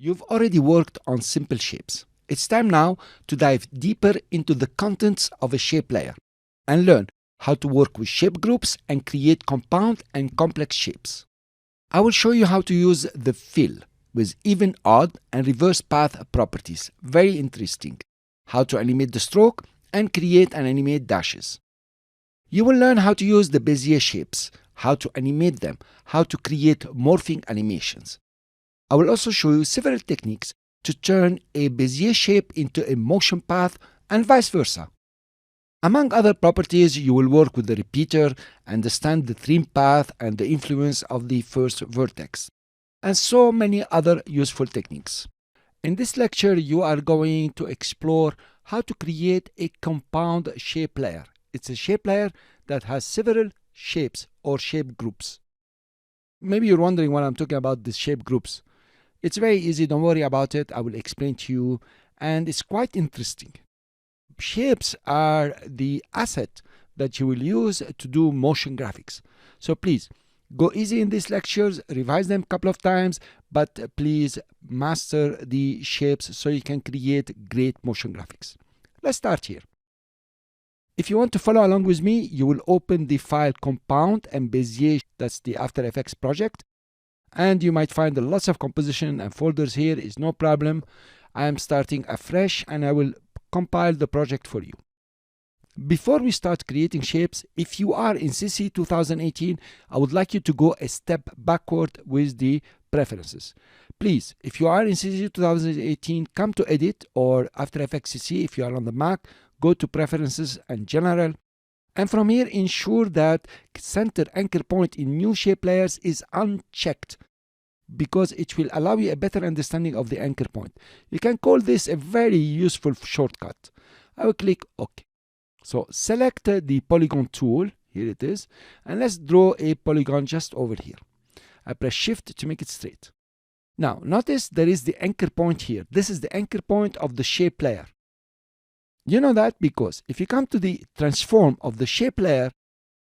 You've already worked on simple shapes. It's time now to dive deeper into the contents of a shape layer and learn how to work with shape groups and create compound and complex shapes. I will show you how to use the fill with EvenOdd and reverse path properties. Very interesting. How to animate the stroke and create and animate dashes. You will learn how to use the Bezier shapes, how to animate them, how to create morphing animations. I will also show you several techniques to turn a Bezier shape into a motion path and vice versa. Among other properties, you will work with the repeater, understand the trim path and the influence of the first vertex, and so many other useful techniques. In this lecture, you are going to explore how to create a compound shape layer. It's a shape layer that has several shapes or shape groups. Maybe you're wondering what I'm talking about, these shape groups. It's very easy, don't worry about it. I will explain to you, and it's quite interesting. Shapes are the asset that you will use to do motion graphics. So please, go easy in these lectures, revise them a couple of times, but please master the shapes so you can create great motion graphics. Let's start here. If you want to follow along with me, you will open the file Compound and Bezier, that's the AfterEffects project. And you might find lots of composition and folders here, is no problem. I am starting afresh and I will compile the project for you. Before we start creating shapes, if you are in CC 2018, I would like you to go a step backward with the preferences. Please, if you are in CC 2018, come to Edit or AfterEffects CC. If you are on the Mac, go to Preferences and General. And from here, ensure that Center Anchor Point in New Shape Layers is unchecked, because it will allow you a better understanding of the anchor point. You can call this a very useful shortcut. I will click OK. So select the polygon tool, here it is, and let's draw a polygon just over here. I press Shift to make it straight. Now notice there is the anchor point here. This is the anchor point of the shape layer. You know that because if you come to the transform of the shape layer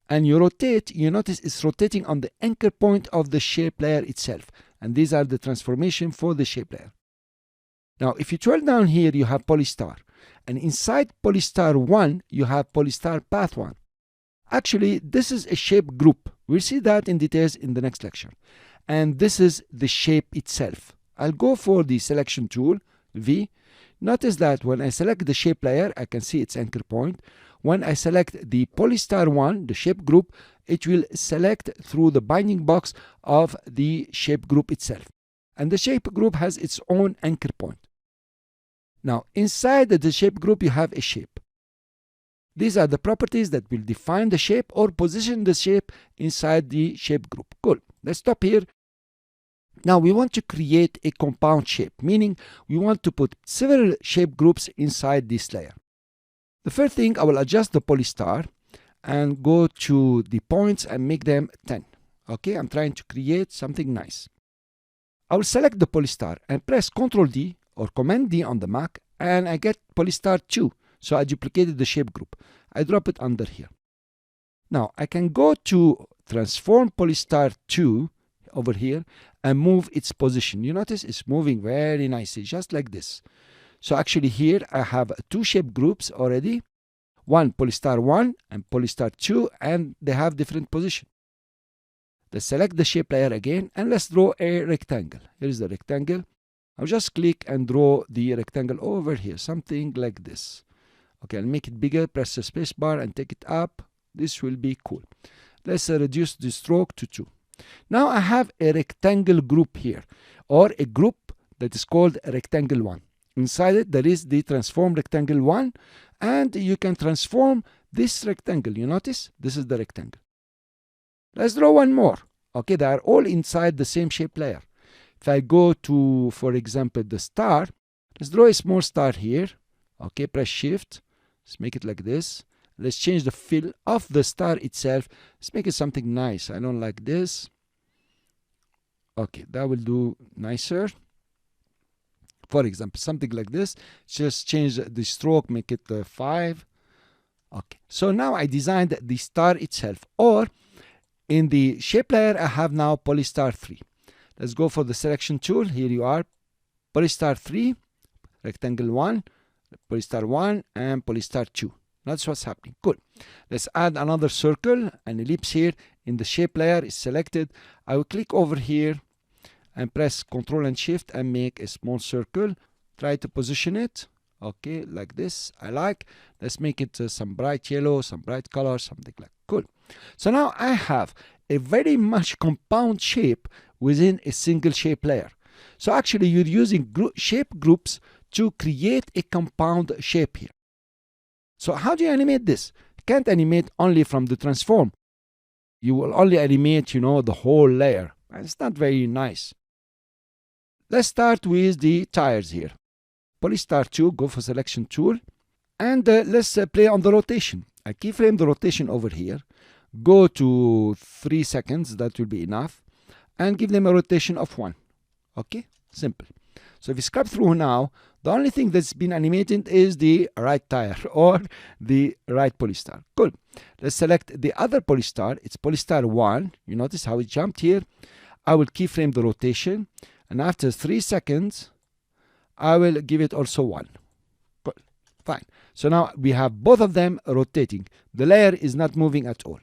and you rotate, you notice it's rotating on the anchor point of the shape layer itself. And these are the transformation for the shape layer. Now, if you scroll down here, you have Polystar. And inside Polystar 1, you have Polystar Path 1. Actually, this is a shape group. We'll see that in details in the next lecture. And this is the shape itself. I'll go for the selection tool, V. Notice that when I select the shape layer, I can see its anchor point. When I select the Polystar 1, the shape group, it will select through the binding box of the shape group itself. And the shape group has its own anchor point. Now, inside the shape group, you have a shape. These are the properties that will define the shape or position the shape inside the shape group. Cool. Let's stop here. Now we want to create a compound shape, meaning we want to put several shape groups inside this layer. The first thing, I will adjust the Polystar and go to the points and make them 10. Okay, I'm trying to create something nice. I will select the Polystar and press Ctrl D or Command D on the Mac, and I get Polystar 2. So I duplicated the shape group. I drop it under here. Now I can go to Transform Polystar 2 over here and move its position. You notice it's moving very nicely, just like this. So actually here I have two shape groups already, one Polystar 1 and Polystar 2, and they have different position. Let's select the shape layer again and let's draw a rectangle. Here is the rectangle. I'll just click and draw the rectangle over here, something like this. Okay, I'll make it bigger, press the space bar and take it up. This will be cool. Let's reduce the stroke to 2. Now I have a rectangle group here, or a group that is called rectangle 1. Inside it, there is the transform rectangle 1, and you can transform this rectangle. You notice? This is the rectangle. Let's draw one more. Okay, they are all inside the same shape layer. If I go to, for example, the star, let's draw a small star here. Okay, press Shift. Let's make it like this. Let's change the fill of the star itself. Let's make it something nice. I don't like this. Okay, that will do nicer. For example, something like this. Just change the stroke, make it 5. Okay, so now I designed the star itself. Or in the shape layer, I have now Polystar 3. Let's go for the selection tool. Here you are. polystar 3, rectangle 1, polystar 1, and polystar 2. That's what's happening. Cool. Let's add another circle, an ellipse here in the shape layer is selected. I will click over here and press Ctrl and Shift and make a small circle. Try to position it. Okay, like this. I like. Let's make it some bright yellow, some bright color, something like. Cool. So now I have a very much compound shape within a single shape layer. So actually you're using shape groups to create a compound shape here. So how do you animate this? You can't animate only from the transform. You will only animate, the whole layer. And it's not very nice. Let's start with the tires here. Polystar 2, go for selection tool. And let's play on the rotation. I keyframe the rotation over here. Go to 3 seconds, that will be enough. And give them a rotation of 1. Okay, simple. So if you scrub through now, the only thing that's been animated is the right tire or the right polystar. Cool. Let's select the other polystar. It's polystar 1. You notice how it jumped here. I will keyframe the rotation. And after 3 seconds, I will give it also 1. Cool. Fine. So now we have both of them rotating. The layer is not moving at all.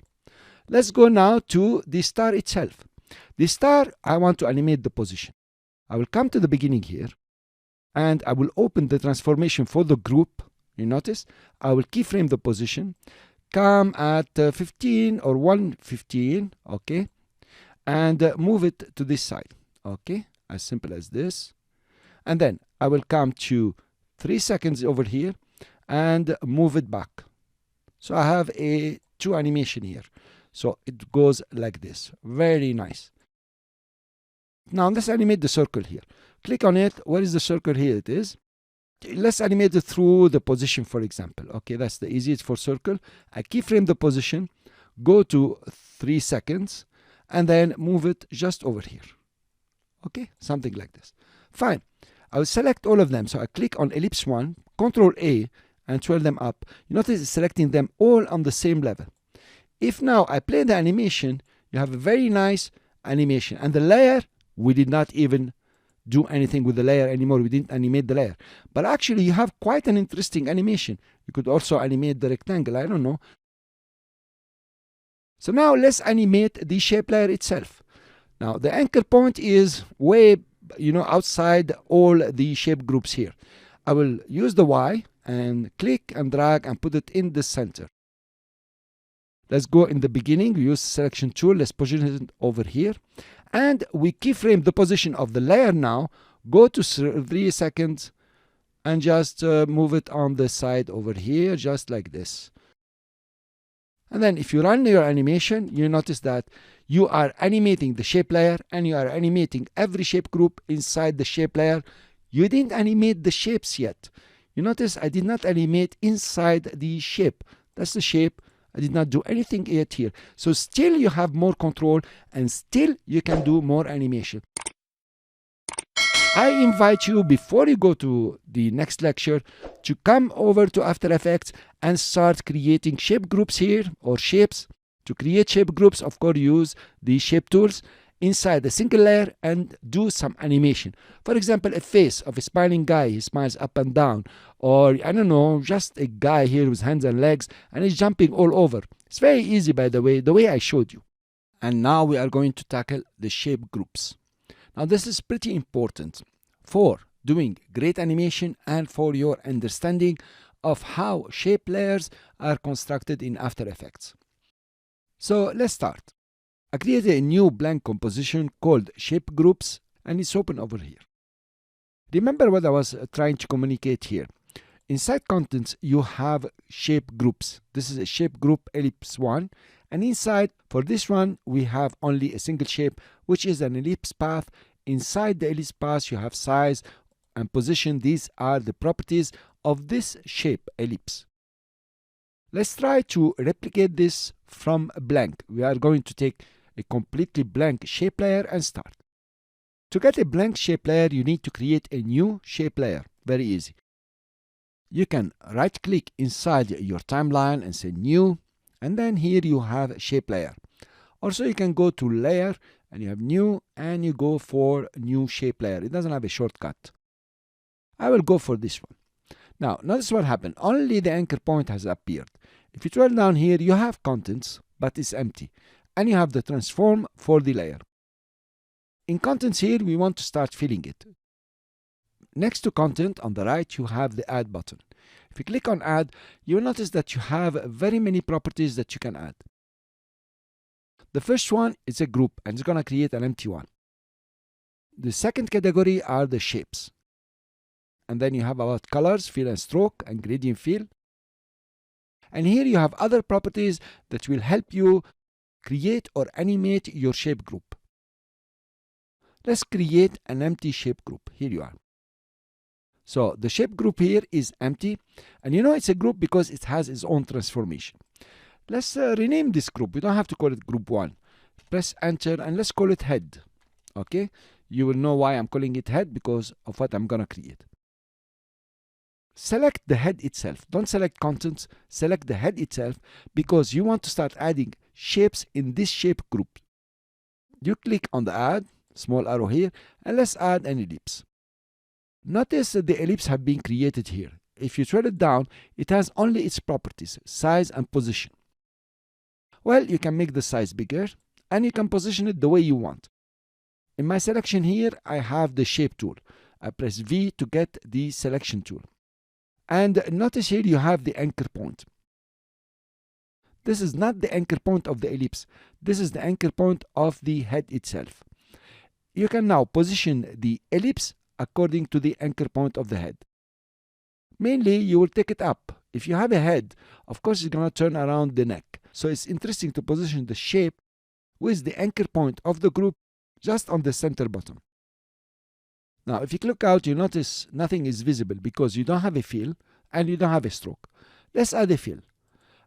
Let's go now to the star itself. The star, I want to animate the position. I will come to the beginning here and I will open the transformation for the group. You notice I will keyframe the position, come at 15 or 115, okay, and move it to this side, okay, as simple as this. And then I will come to 3 seconds over here and move it back. So I have a 2 animation here. So it goes like this. Very nice. Now let's animate the circle here. Click on it. Where is the circle? Here it is. Let's animate it through the position, for example. Okay, that's the easiest for circle. I keyframe the position, go to 3 seconds, and then move it just over here. Okay, something like this. Fine. I will select all of them. So I click on ellipse 1, Ctrl A, and twirl them up. You notice it's selecting them all on the same level. If now I play the animation, you have a very nice animation. And the layer, we did not even do anything with the layer anymore. We didn't animate the layer. But actually, you have quite an interesting animation. You could also animate the rectangle. I don't know. So now let's animate the shape layer itself. Now, the anchor point is way, outside all the shape groups here. I will use the Y and click and drag and put it in the center. Let's go in the beginning. We use the selection tool. Let's position it over here. And we keyframe the position of the layer now. Go to 3 seconds and just move it on the side over here, just like this. And then if you run your animation, you notice that you are animating the shape layer and you are animating every shape group inside the shape layer. You didn't animate the shapes yet. You notice I did not animate inside the shape. That's the shape. I did not do anything yet here. So still you have more control and still you can do more animation. I invite you, before you go to the next lecture, to come over to After Effects and start creating shape groups here, or shapes. To create shape groups, of course, use the shape tools inside the single layer and do some animation. For example, a face of a smiling guy. He smiles up and down. Or, I don't know, just a guy here with hands and legs and he's jumping all over. It's very easy, by the way I showed you. And now we are going to tackle the shape groups. Now, this is pretty important for doing great animation and for your understanding of how shape layers are constructed in After Effects. So let's start. I created a new blank composition called Shape Groups, and it's open over here. Remember what I was trying to communicate here. Inside contents, you have shape groups. This is a shape group ellipse 1. And inside, for this one, we have only a single shape, which is an ellipse path. Inside the ellipse path, you have size and position. These are the properties of this shape ellipse. Let's try to replicate this from blank. We are going to take a completely blank shape layer and start. To get a blank shape layer, you need to create a new shape layer. Very easy. You can right click inside your timeline and say new, and then here you have shape layer. Also, you can go to layer and you have new and you go for new shape layer. It doesn't have a shortcut. I will go for this one. Now, notice what happened. Only the anchor point has appeared. If you scroll down here, you have contents, but it's empty. And you have the transform for the layer. In contents here, we want to start filling it. Next to content, on the right, you have the add button. If you click on add, you will notice that you have very many properties that you can add. The first one is a group, and it's going to create an empty one. The second category are the shapes. And then you have about colors, fill and stroke, and gradient fill. And here you have other properties that will help you create or animate your shape group. Let's create an empty shape group. Here you are. So the shape group here is empty. And you know it's a group because it has its own transformation. Let's rename this group. We don't have to call it group 1. Press enter and let's call it head. Okay? You will know why I'm calling it head because of what I'm going to create. Select the head itself. Don't select contents. Select the head itself because you want to start adding shapes in this shape group. You click on the add, small arrow here, and let's add an ellipse. Notice that the ellipse have been created here. If you scroll it down, it has only its properties, size and position. Well, you can make the size bigger and you can position it the way you want. In my selection here, I have the shape tool. I press V to get the selection tool. And notice here you have the anchor point. This is not the anchor point of the ellipse. This is the anchor point of the head itself. You can now position the ellipse according to the anchor point of the head. Mainly, you will take it up. If you have a head, of course it's going to turn around the neck. So it's interesting to position the shape with the anchor point of the group just on the center bottom. Now, if you click out, you notice nothing is visible because you don't have a fill and you don't have a stroke. Let's add a fill.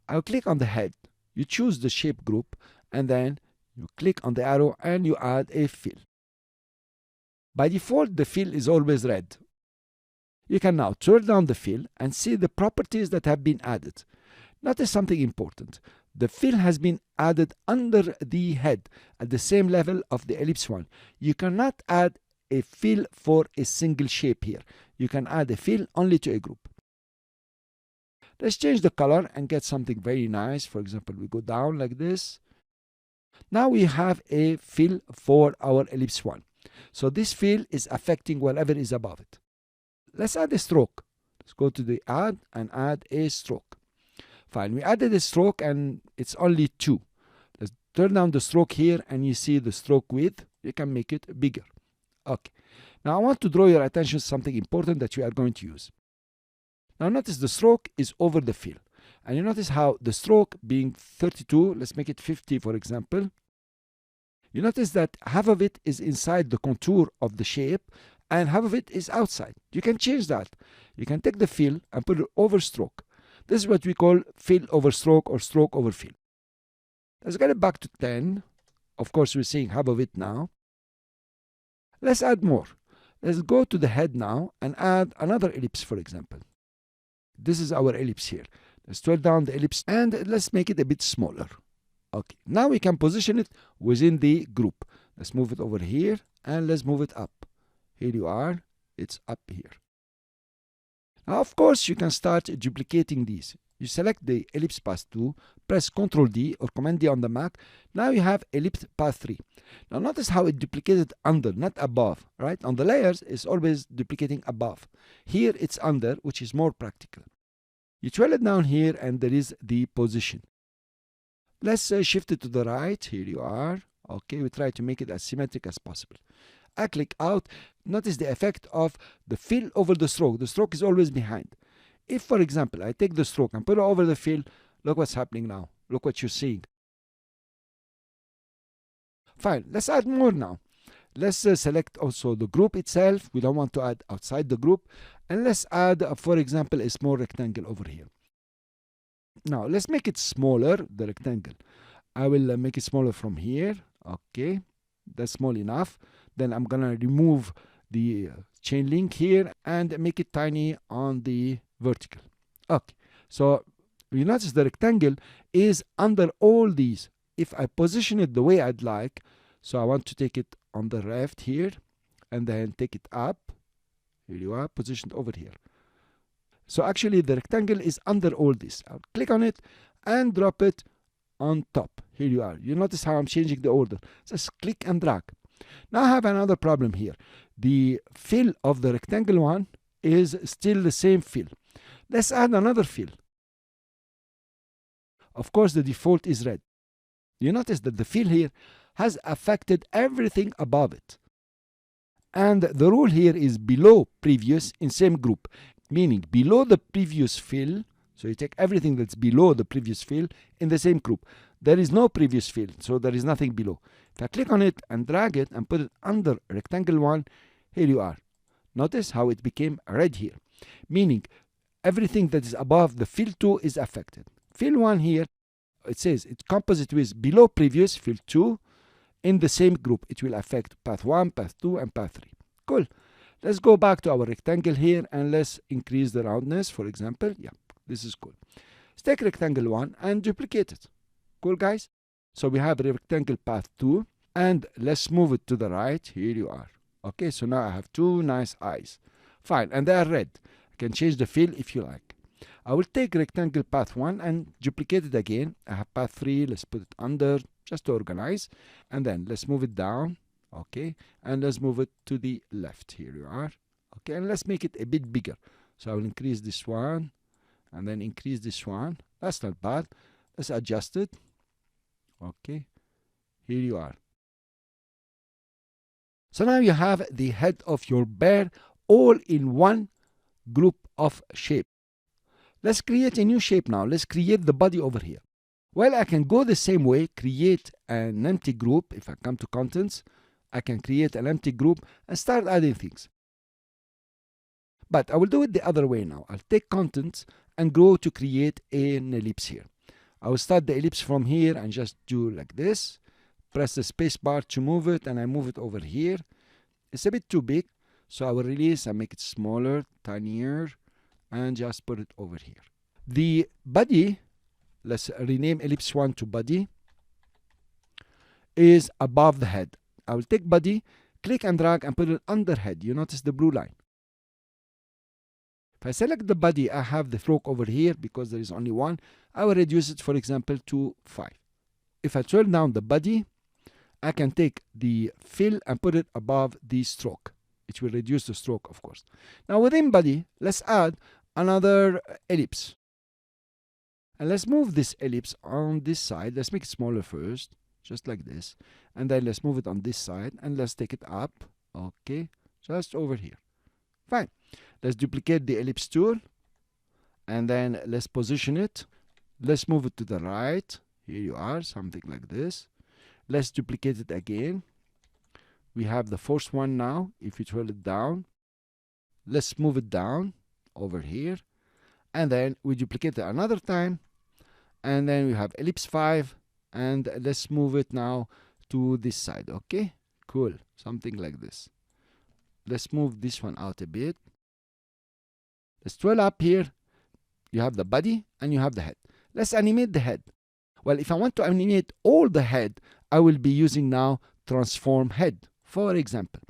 I'll click on the head. You choose the shape group and then you click on the arrow and you add a fill. By default, the fill is always red. You can now turn down the fill and see the properties that have been added. Notice something important. The fill has been added under the head at the same level of the ellipse one. You cannot add a fill for a single shape here. You can add a fill only to a group. Let's change the color and get something very nice. For example, we go down like this. Now we have a fill for our ellipse one. So this fill is affecting whatever is above it. Let's add a stroke. Let's go to the add and add a stroke. Fine, we added a stroke and it's only 2. Let's turn down the stroke here and you see the stroke width. You can make it bigger. Okay, now I want to draw your attention to something important that we are going to use. Now notice the stroke is over the fill. And you notice how the stroke being 32, let's make it 50 for example. You notice that half of it is inside the contour of the shape and half of it is outside. You can change that. You can take the fill and put it over stroke. This is what we call fill over stroke or stroke over fill. Let's get it back to 10. Of course, we're seeing half of it now. Let's add more. Let's go to the head now and add another ellipse, for example. This is our ellipse here. Let's scroll down the ellipse and let's make it a bit smaller. Okay, now we can position it within the group. Let's move it over here and let's move it up. Here you are, it's up here. Now, of course, you can start duplicating these. You select the ellipse path 2, press Ctrl D or Command D on the Mac. Now you have ellipse path 3. Now notice how it duplicated under, not above, right? On the layers, it's always duplicating above. Here, it's under, which is more practical. You scroll it down here and there is the position. Let's shift it to the right. Here you are. Okay, we try to make it as symmetric as possible. I click out. Notice the effect of the fill over the stroke. The stroke is always behind. If, for example, I take the stroke and put it over the fill, look what's happening now. Look what you're seeing. Fine, let's add more now. Let's select also the group itself. We don't want to add outside the group. And let's add, for example, a small rectangle over here. Now, let's make it smaller, the rectangle. I will make it smaller from here. Okay, that's small enough. Then I'm going to remove the chain link here and make it tiny on the vertical. Okay, so you notice the rectangle is under all these. If I position it the way I'd like, so I want to take it on the left here and then take it up. Here you are, positioned over here. So actually the rectangle is under all this. I'll click on it and drop it on top. Here you are. You notice how I'm changing the order. Just click and drag. Now I have another problem here. The fill of the rectangle one is still the same fill. Let's add another fill. Of course, the default is red. You notice that the fill here has affected everything above it. And the rule here is below previous in same group, meaning below the previous fill. So you take everything that's below the previous fill in the same group. There is no previous fill, so there is nothing below. If I click on it and drag it and put it under rectangle 1, here you are. Notice how it became red here, meaning everything that is above the fill 2 is affected. Fill 1 here, it says it's composite with below previous fill 2 in the same group. It will affect path 1, path 2, and path 3. Cool. Let's go back to our rectangle here and let's increase the roundness, for example. Yeah, this is cool. Let's take rectangle 1 and duplicate it. Cool, guys? So we have rectangle path 2 and let's move it to the right. Here you are. Okay, so now I have two nice eyes. Fine, and they are red. I can change the fill if you like. I will take rectangle path 1 and duplicate it again. I have path 3. Let's put it under just to organize. And then let's move it down. Okay, and let's move it to the left. Here you are. Okay, and let's make it a bit bigger. So I will increase this one and then increase this one. That's not bad. Let's adjust it. Okay, here you are. So now you have the head of your bear all in one group of shape. Let's create a new shape now. Let's create the body over here. Well, I can go the same way, create an empty group. If I come to contents, I can create an empty group and start adding things. But I will do it the other way now. I'll take contents and go to create an ellipse here. I will start the ellipse from here and just do like this. Press the space bar to move it, and I move it over here. It's a bit too big, so I will release and make it smaller, tinier, and just put it over here. The body, let's rename ellipse 1 to body, is above the head. I will take body, click and drag and put it under head. You notice the blue line. If I select the body, I have the stroke over here because there is only one. I will reduce it, for example, to 5. If I turn down the body, I can take the fill and put it above the stroke. It will reduce the stroke, of course. Now within body, let's add another ellipse. And let's move this ellipse on this side. Let's make it smaller first, just like this. And then let's move it on this side and let's take it up. Okay, just over here. Fine. Let's duplicate the ellipse tool and then let's position it. Let's move it to the right. Here you are, something like this. Let's duplicate it again. We have the first one now. If you hold it down, let's move it down over here. And then we duplicate it another time. And then we have ellipse 5. And let's move it now to this side. Okay, cool. Something like this. Let's move this one out a bit. Let's scroll up here. You have the body and you have the head. Let's animate the head. Well, if I want to animate all the head, I will be using now transform head. For example,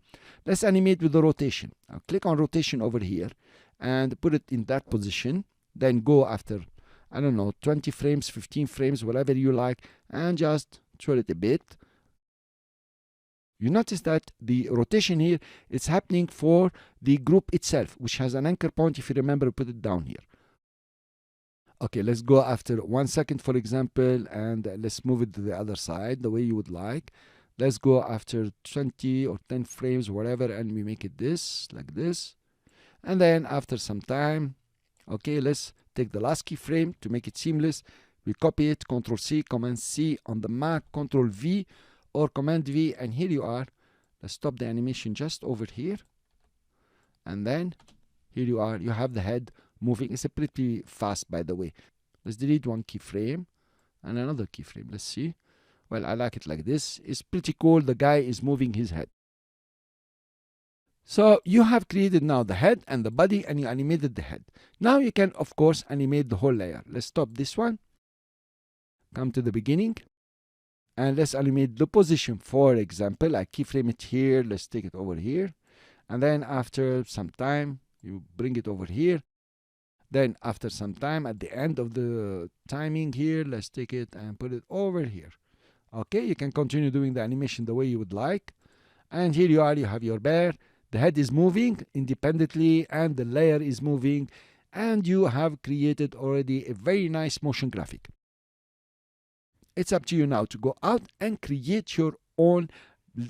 let's animate with the rotation. I'll click on rotation over here and put it in that position. Then go after, I don't know, 20 frames, 15 frames, whatever you like, and just twirl it a bit. You notice that the rotation here is happening for the group itself, which has an anchor point. If you remember, put it down here. Okay, let's go after 1 second, for example, and let's move it to the other side the way you would like. Let's go after 20 or 10 frames, whatever, and we make it this, like this. And then after some time, okay, let's take the last keyframe to make it seamless. We copy it, Ctrl C, Command C on the Mac, Ctrl V or Command V, and here you are. Let's stop the animation just over here. And then here you are, you have the head moving. It's a pretty fast, by the way. Let's delete one keyframe and another keyframe. Let's see. Well, I like it like this. It's pretty cool. The guy is moving his head. So you have created now the head and the body, and you animated the head. Now you can, of course, animate the whole layer. Let's stop this one. Come to the beginning. And let's animate the position. For example, I keyframe it here. Let's take it over here. And then after some time, you bring it over here. Then after some time, at the end of the timing here, let's take it and put it over here. Okay, you can continue doing the animation the way you would like. And here you are, you have your bear. The head is moving independently and the layer is moving. And you have created already a very nice motion graphic. It's up to you now to go out and create your own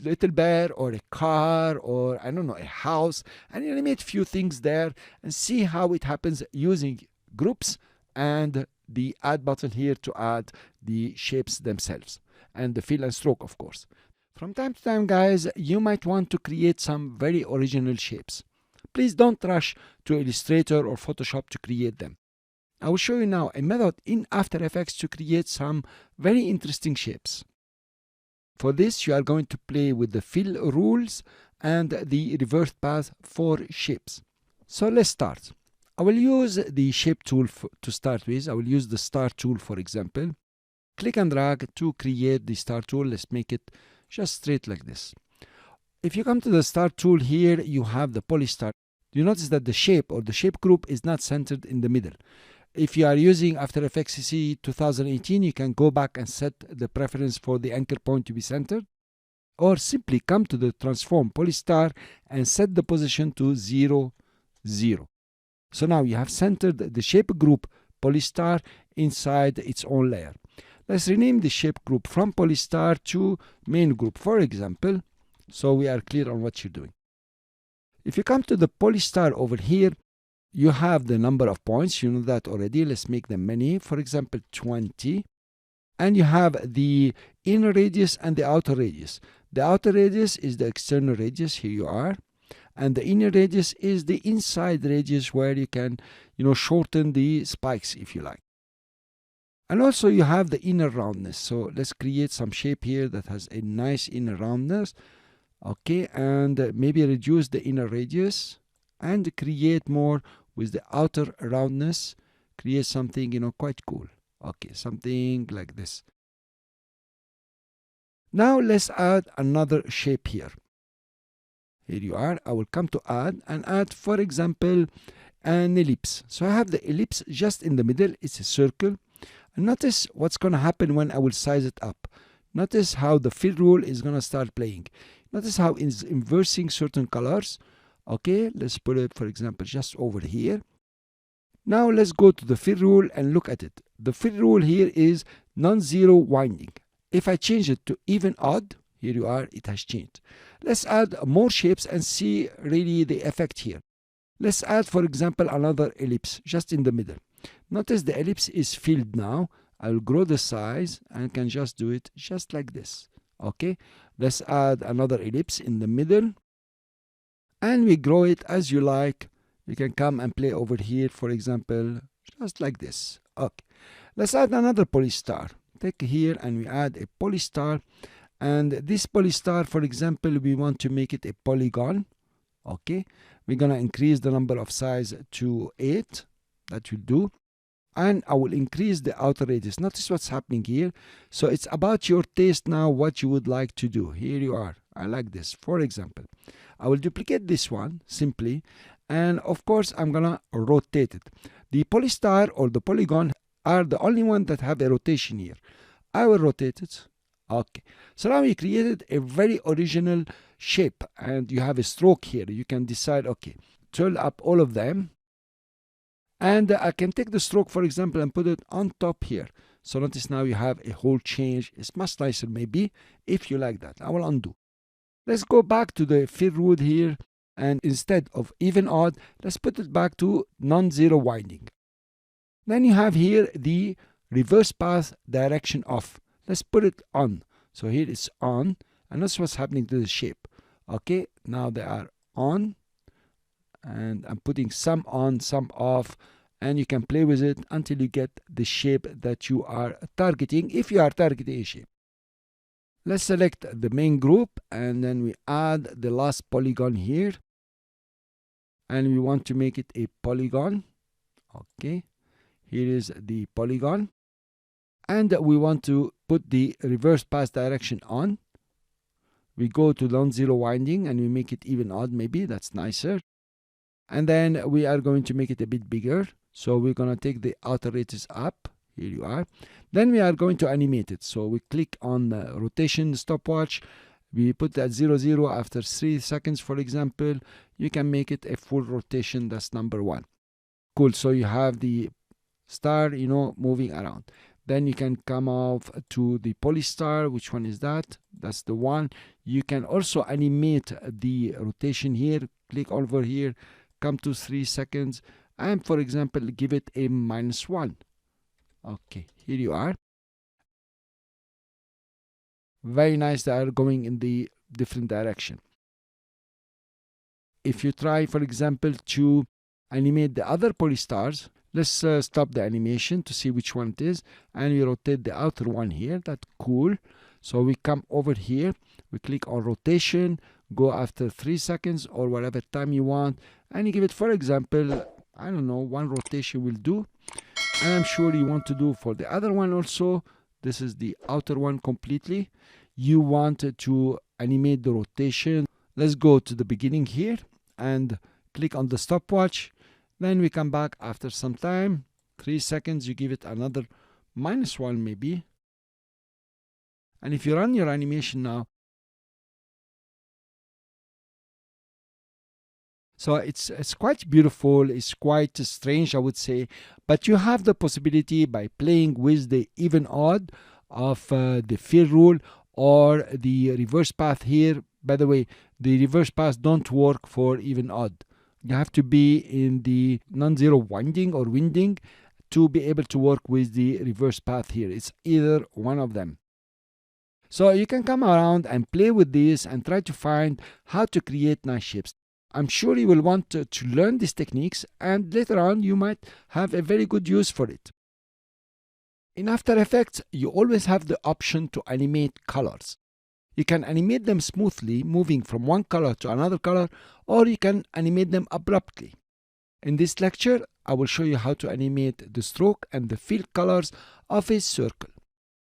little bear or a car or I don't know, a house, and animate a few things there and see how it happens using groups and the add button here to add the shapes themselves and the fill and stroke, of course. From time to time, guys, you might want to create some very original shapes. Please don't rush to Illustrator or Photoshop to create them. I will show you now a method in After Effects to create some very interesting shapes. For this, you are going to play with the fill rules and the reverse path for shapes. So let's start. I will use the shape tool to start with. I will use the star tool, for example. Click and drag to create the star tool. Let's make it just straight like this. If you come to the star tool here, you have the polystar. You notice that the shape or the shape group is not centered in the middle. If you are using After Effects CC 2018, you can go back and set the preference for the anchor point to be centered, or simply come to the transform polystar and set the position to 0, 0. So now you have centered the shape group polystar inside its own layer. Let's rename the shape group from polystar to main group, for example, so we are clear on what you're doing. If you come to the polystar over here, you have the number of points. You know that already. Let's make them many. For example, 20. And you have the inner radius and the outer radius. The outer radius is the external radius. Here you are. And the inner radius is the inside radius where you can, shorten the spikes if you like. And also you have the inner roundness. So let's create some shape here that has a nice inner roundness. Okay, and maybe reduce the inner radius and create more with the outer roundness. Create something, quite cool. Okay, something like this. Now let's add another shape here. Here you are. I will come to add, for example, an ellipse. So I have the ellipse just in the middle. It's a circle. And notice what's going to happen when I will size it up. Notice how the fill rule is going to start playing. Notice how it's inversing certain colors. Okay, let's put it, for example, just over here. Now let's go to the fill rule and look at it. The fill rule here is non-zero winding. If I change it to EvenOdd, here you are, it has changed. Let's add more shapes and see really the effect here. Let's add, for example, another ellipse just in the middle. Notice the ellipse is filled now. I will grow the size and can just do it just like this. Okay, let's add another ellipse in the middle. And we grow it as you like. You can come and play over here, for example, just like this. Okay, let's add another polystar. Take here and we add a polystar. And this polystar, for example, we want to make it a polygon. Okay, we're going to increase the number of size to 8. That will do. And I will increase the outer radius. Notice what's happening here. So it's about your taste now, what you would like to do. Here you are. I like this. For example, I will duplicate this one simply. And of course, I'm going to rotate it. The polystar or the polygon are the only one that have a rotation here. I will rotate it. Okay. So now we created a very original shape. And you have a stroke here. You can decide, okay, turn up all of them. And I can take the stroke, for example, and put it on top here. So notice now you have a whole change. It's much nicer maybe if you like that. I will undo. Let's go back to the fill rule here. And instead of EvenOdd, let's put it back to non-zero winding. Then you have here the reverse path direction off. Let's put it on. So here it's on. And that's what's happening to the shape. Okay, now they are on. And I'm putting some on, some off, and you can play with it until you get the shape that you are targeting, if you are targeting a shape. Let's select the main group, and then we add the last polygon here. And we want to make it a polygon. Okay, here is the polygon. And we want to put the reverse path direction on. we go to non-zero winding and we make it even odd, maybe that's nicer. And then we are going to make it a bit bigger. So we're going to take the outer radius up. Here you are. Then we are going to animate it. So we click on the rotation stopwatch. We put that 0, 0 after 3 seconds, for example. You can make it a full rotation. That's number 1. Cool. So you have the star, moving around. Then you can come off to the polystar. Which one is that? That's the one. You can also animate the rotation here. Click over here. Come to 3 seconds. And for example, give it a -1. Okay, here you are. Very nice. They are going in the different direction. If you try, for example, to animate the other polystars, let's stop the animation to see which one it is, and we rotate the outer one here. That's cool. So we come over here, we click on rotation, go after 3 seconds or whatever time you want, and you give it, for example, I don't know, 1 rotation will do. And I'm sure you want to do for the other one also. This is the outer one completely. You want to animate the rotation. Let's go to the beginning here and click on the stopwatch. Then we come back after some time, 3 seconds, you give it another -1 maybe. And if you run your animation now, so it's quite beautiful, it's quite strange, I would say, but you have the possibility by playing with the EvenOdd of the fill rule or the reverse path here. By the way, the reverse paths don't work for EvenOdd. You have to be in the non-zero winding or winding to be able to work with the reverse path here. It's either one of them. So you can come around and play with this and try to find how to create nice shapes. I'm sure you will want to learn these techniques, and later on you might have a very good use for it. In After Effects, you always have the option to animate colors. You can animate them smoothly, moving from one color to another color, or you can animate them abruptly. In this lecture, I will show you how to animate the stroke and the fill colors of a circle.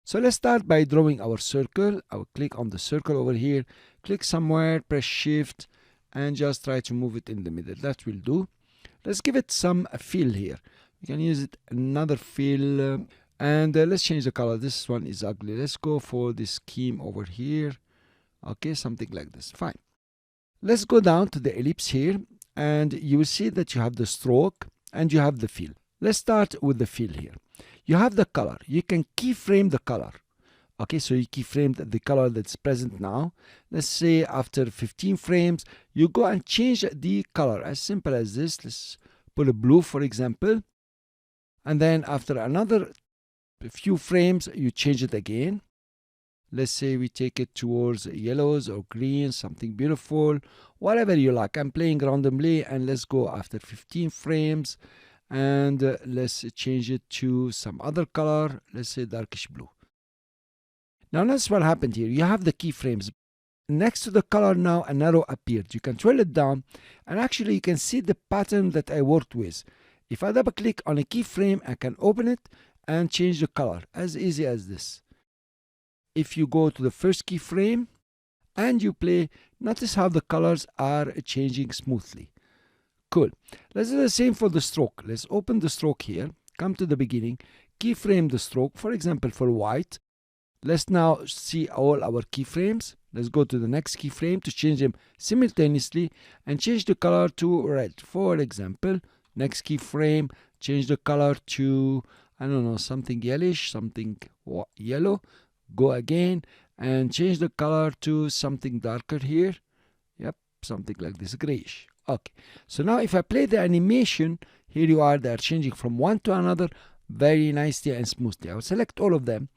So let's start by drawing our circle. I will click on the circle over here, click somewhere, press Shift, and just try to move it in the middle. That will do. Let's give it some fill here. You can use it another fill, and let's change the color. This one is ugly. Let's go for the scheme over here. Okay, something like this. Fine. Let's go down to the ellipse here, and you will see that you have the stroke and you have the fill. Let's start with the fill here. You have the color. You can keyframe the color. Okay, so you keyframed the color that's present now. Let's say after 15 frames, you go and change the color. As simple as this. Let's put a blue, for example. And then after another few frames, you change it again. Let's say we take it towards yellows or greens, something beautiful, whatever you like. I'm playing randomly, and let's go after 15 frames. And let's change it to some other color. Let's say darkish blue. Now notice what happened here. You have the keyframes. Next to the color now, an arrow appeared. You can scroll it down, and actually you can see the pattern that I worked with. If I double click on a keyframe, I can open it and change the color. As easy as this. If you go to the first keyframe and you play, notice how the colors are changing smoothly. Cool. Let's do the same for the stroke. Let's open the stroke here. Come to the beginning. Keyframe the stroke, for example, for white. Let's now see all our keyframes. Let's go to the next keyframe to change them simultaneously and change the color to red. For example, next keyframe, change the color to, I don't know, something yellowish, something yellow. Go again and change the color to something darker here. Yep, something like this, grayish. Okay, so now if I play the animation, here you are, they are changing from one to another very nicely and smoothly. I will select all of them,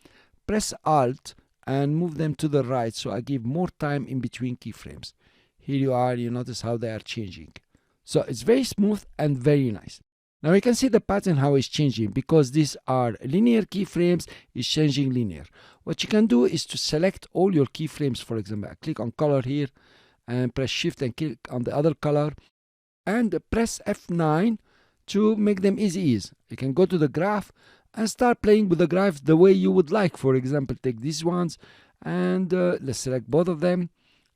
press Alt, and move them to the right, so I give more time in between keyframes. Here you are, you notice how they are changing. So it's very smooth and very nice. Now you can see the pattern how it's changing, because these are linear keyframes, it's changing linear. What you can do is to select all your keyframes. For example, I click on color here and press Shift and click on the other color and press F9 to make them easy. You can go to the graph and start playing with the graph the way you would like. For example, take these ones and let's select both of them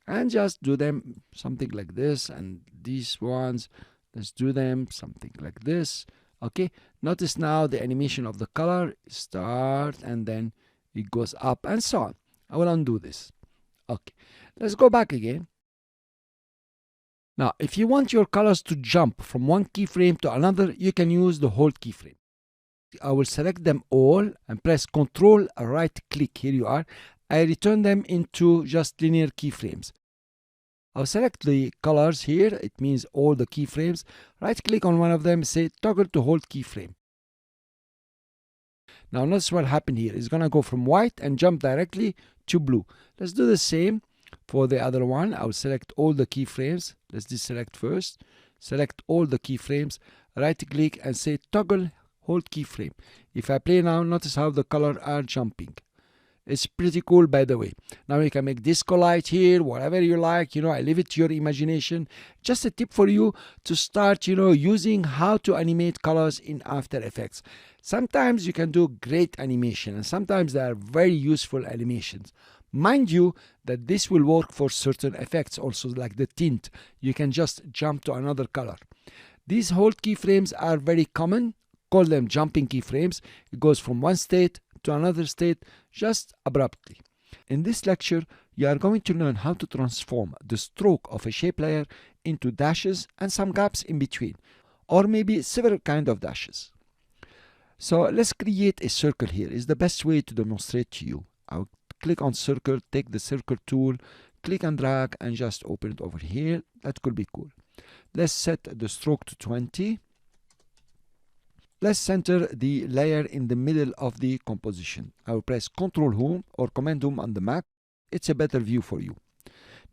and just do them something like this, and these ones, let's do them something like this. Okay, notice now the animation of the color start and then it goes up and so on. I will undo this. Okay, let's go back again. Now, if you want your colors to jump from one keyframe to another, you can use the hold keyframe. I will select them all and press Ctrl right click. Here you are. I return them into just linear keyframes. I'll select the colors here. It means all the keyframes. Right click on one of them, say toggle to hold keyframe. Now notice what happened here. It's gonna go from white and jump directly to blue. Let's do the same for the other one. I'll select all the keyframes. Let's deselect first. Select all the keyframes. Right click and say toggle hold keyframe. If I play now, notice how the colors are jumping. It's pretty cool, by the way. Now you can make disco light here, whatever you like. I leave it to your imagination. Just a tip for you to start, using how to animate colors in After Effects. Sometimes you can do great animation, and sometimes they are very useful animations. Mind you that this will work for certain effects also, like the tint. You can just jump to another color. These hold keyframes are very common. Call them jumping keyframes. It goes from one state to another state just abruptly. In this lecture, you are going to learn how to transform the stroke of a shape layer into dashes and some gaps in between, or maybe several kinds of dashes. So let's create a circle here. It's the best way to demonstrate to you. I'll click on circle, take the circle tool, click and drag, and just open it over here. That could be cool. Let's set the stroke to 20. Let's center the layer in the middle of the composition. I will press Ctrl Home or Command Home on the Mac. It's a better view for you.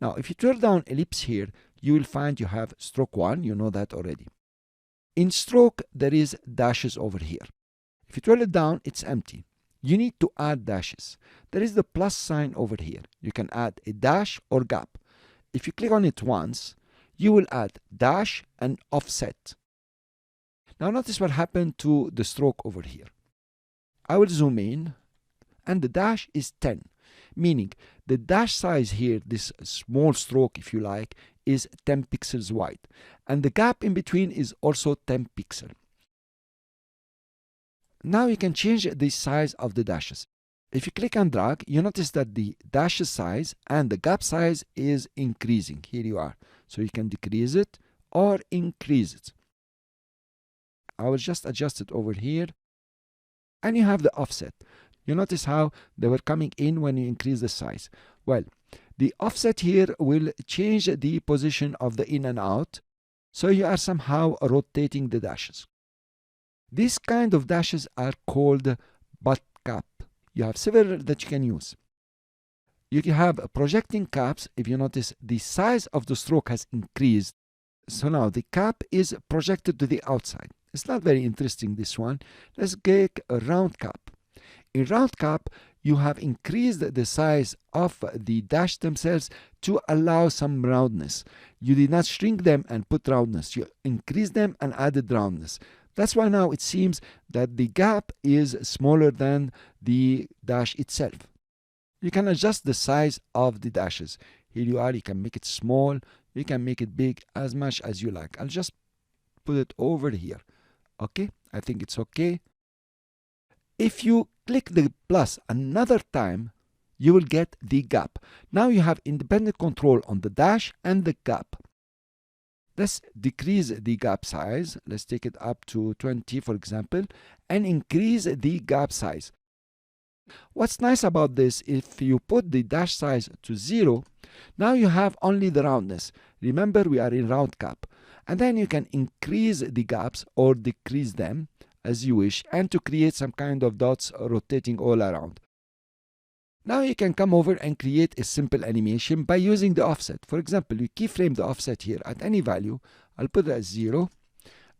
Now, if you turn down ellipse here, you will find you have stroke 1. You know that already. In stroke, there is dashes over here. If you turn it down, it's empty. You need to add dashes. There is the plus sign over here. You can add a dash or gap. If you click on it once, you will add dash and offset. Now notice what happened to the stroke over here. I will zoom in, and the dash is 10, meaning the dash size here, this small stroke if you like, is 10 pixels wide, and the gap in between is also 10 pixels. Now you can change the size of the dashes. If you click and drag, you notice that the dash size and the gap size is increasing. Here you are. So you can decrease it or increase it. I will just adjust it over here, and you have the offset. You notice how they were coming in when you increase the size. Well, the offset here will change the position of the in and out, so you are somehow rotating the dashes. These kind of dashes are called butt cap. You have several that you can use. You can have projecting caps. If you notice, the size of the stroke has increased, so now the cap is projected to the outside. It's not very interesting, this one. Let's get a round cap. In round cap, you have increased the size of the dash themselves to allow some roundness. You did not shrink them and put roundness. You increased them and added roundness. That's why now it seems that the gap is smaller than the dash itself. You can adjust the size of the dashes. Here you are. You can make it small. You can make it big, as much as you like. I'll just put it over here. Okay, I think it's okay. If you click the plus another time, you will get the gap. Now you have independent control on the dash and the gap. Let's decrease the gap size. Let's take it up to 20, for example, and increase the gap size. What's nice about this, if you put the dash size to 0, now you have only the roundness. Remember, we are in round cap. And then you can increase the gaps or decrease them as you wish, and to create some kind of dots rotating all around. Now you can come over and create a simple animation by using the offset. For example, you keyframe the offset here at any value. I'll put it at 0,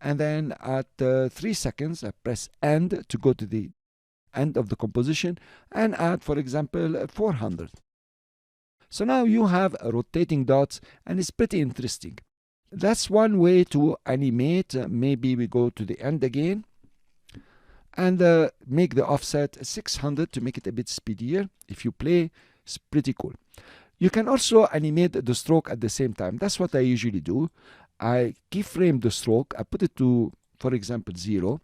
and then at 3 seconds I press end to go to the end of the composition and add, for example, 400. So now you have rotating dots, and it's pretty interesting. That's one way to animate. Maybe we go to the end again and make the offset 600 to make it a bit speedier. If you play, it's pretty cool. You can also animate the stroke at the same time. That's what I usually do. I keyframe the stroke. I put it to, for example, 0.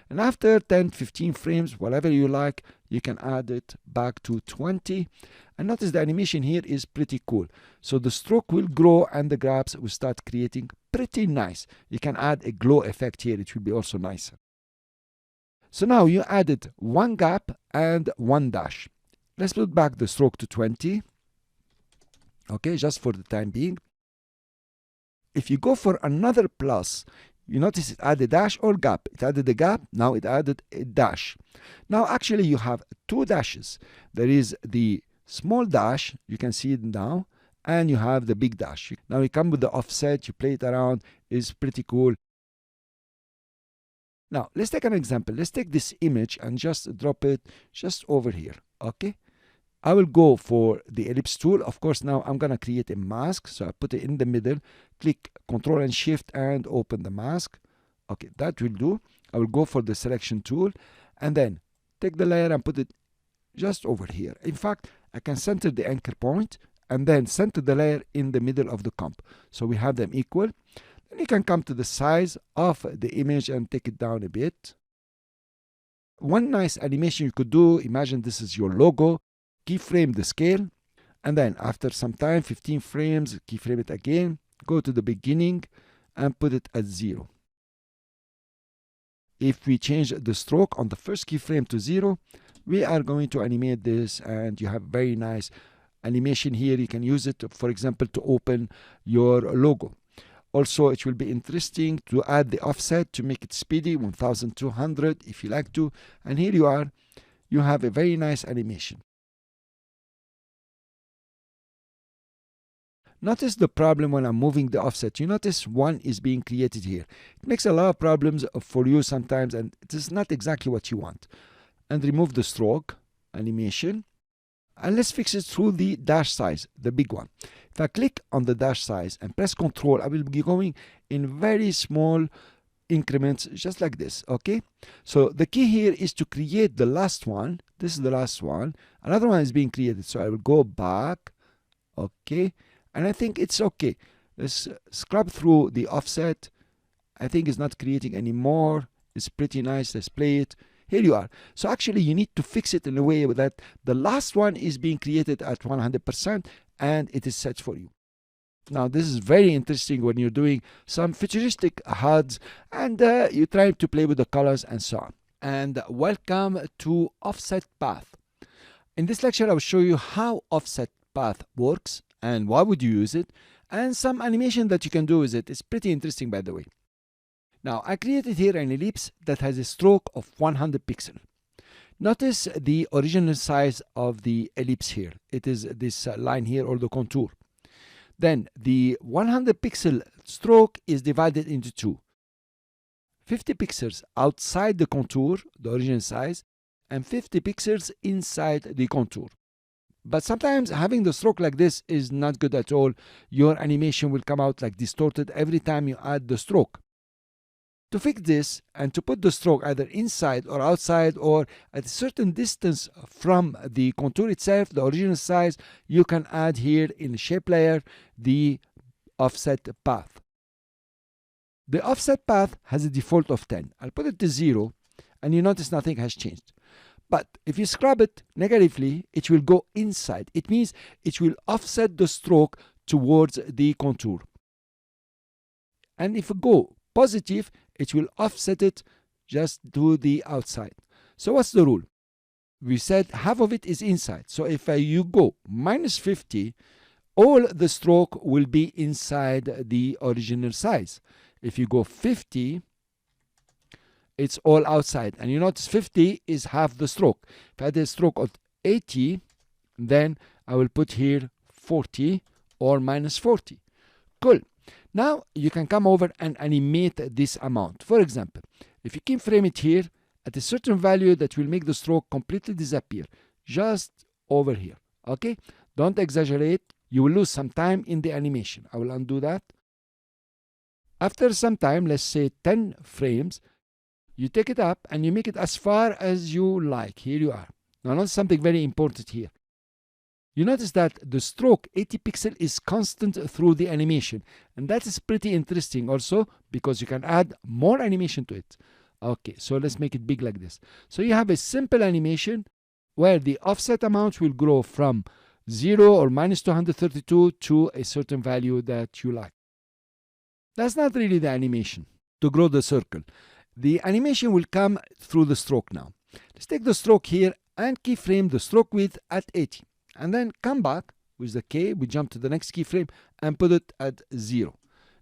And after 10, 15 frames, whatever you like, you can add it back to 20. And notice the animation here is pretty cool. So the stroke will grow and the gaps will start creating pretty nice. You can add a glow effect here. It will be also nicer. So now you added one gap and one dash. Let's put back the stroke to 20. Okay, just for the time being. If you go for another plus, you notice it added dash or gap. It added a gap, now it added a dash. Now actually you have two dashes. There is the small dash, you can see it now, and you have the big dash. Now you come with the offset, you play it around, it's pretty cool. Now let's take an example. Let's take this image and just drop it just over here, okay? I will go for the ellipse tool. Of course, now I'm going to create a mask. So I put it in the middle, click Ctrl and Shift and open the mask. Okay, that will do. I will go for the selection tool and then take the layer and put it just over here. In fact, I can center the anchor point and then center the layer in the middle of the comp. So we have them equal. Then you can come to the size of the image and take it down a bit. One nice animation you could do, imagine this is your logo. Keyframe the scale, and then after some time, 15 frames, keyframe it again, go to the beginning and put it at 0. If we change the stroke on the first keyframe to 0, we are going to animate this and you have very nice animation here. You can use it, for example, to open your logo. Also, it will be interesting to add the offset to make it speedy, 1200 if you like to, and here you are, you have a very nice animation. Notice the problem when I'm moving the offset. You notice one is being created here. It makes a lot of problems for you sometimes, and it is not exactly what you want. And remove the stroke animation. And let's fix it through the dash size, the big one. If I click on the dash size and press Ctrl, I will be going in very small increments, just like this, okay? So the key here is to create the last one. This is the last one. Another one is being created. So I will go back, okay? And I think it's okay. Let's scrub through the offset. I think it's not creating anymore. It's pretty nice. Let's play it. Here you are. So actually you need to fix it in a way that the last one is being created at 100% and it is set for you. Now this is very interesting when you're doing some futuristic HUDs and you try to play with the colors and so on. And welcome to Offset Path. In this lecture I will show you how Offset Path works and why would you use it, and some animation that you can do with it. It's pretty interesting, by the way. Now, I created here an ellipse that has a stroke of 100 pixels. Notice the original size of the ellipse here. It is this line here, or the contour. Then the 100 pixel stroke is divided into two. 50 pixels outside the contour, the original size, and 50 pixels inside the contour. But sometimes having the stroke like this is not good at all. Your animation will come out like distorted every time you add the stroke. To fix this and to put the stroke either inside or outside or at a certain distance from the contour itself, the original size, you can add here in the shape layer the offset path. The offset path has a default of 10. I'll put it to 0 and you notice nothing has changed. But if you scrub it negatively, it will go inside. It means it will offset the stroke towards the contour. And if you go positive, it will offset it just to the outside. So what's the rule? We said half of it is inside. So if you go minus 50, all the stroke will be inside the original size. If you go 50, it's all outside. And you notice 50 is half the stroke. If I had a stroke of 80, then I will put here 40 or minus 40. Cool. Now you can come over and animate this amount. For example, if you keyframe it here at a certain value that will make the stroke completely disappear, just over here. Okay? Don't exaggerate. You will lose some time in the animation. I will undo that. After some time, let's say 10 frames, you take it up and you make it as far as you like. Here you are. Now, notice something very important here. You notice that the stroke 80 pixel is constant through the animation, and that is pretty interesting also because you can add more animation to it. Okay, so let's make it big like this. So you have a simple animation where the offset amount will grow from 0 or minus 232 to a certain value that you like. That's not really the animation to grow the circle. The animation will come through the stroke now. Let's take the stroke here and keyframe the stroke width at 80. And then come back with the K, we jump to the next keyframe and put it at 0.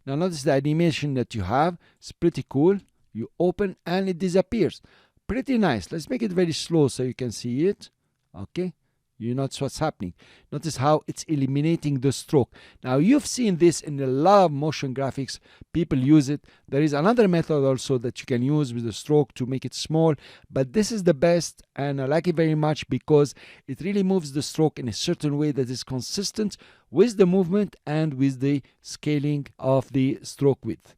Now notice the animation that you have. It's pretty cool. You open and it disappears. Pretty nice. Let's make it very slow so you can see it. Okay. You notice what's happening. Notice how it's eliminating the stroke. Now you've seen this in a lot of motion graphics. People use it. There is another method also that you can use with the stroke to make it small, but this is the best and I like it very much because it really moves the stroke in a certain way that is consistent with the movement and with the scaling of the stroke width.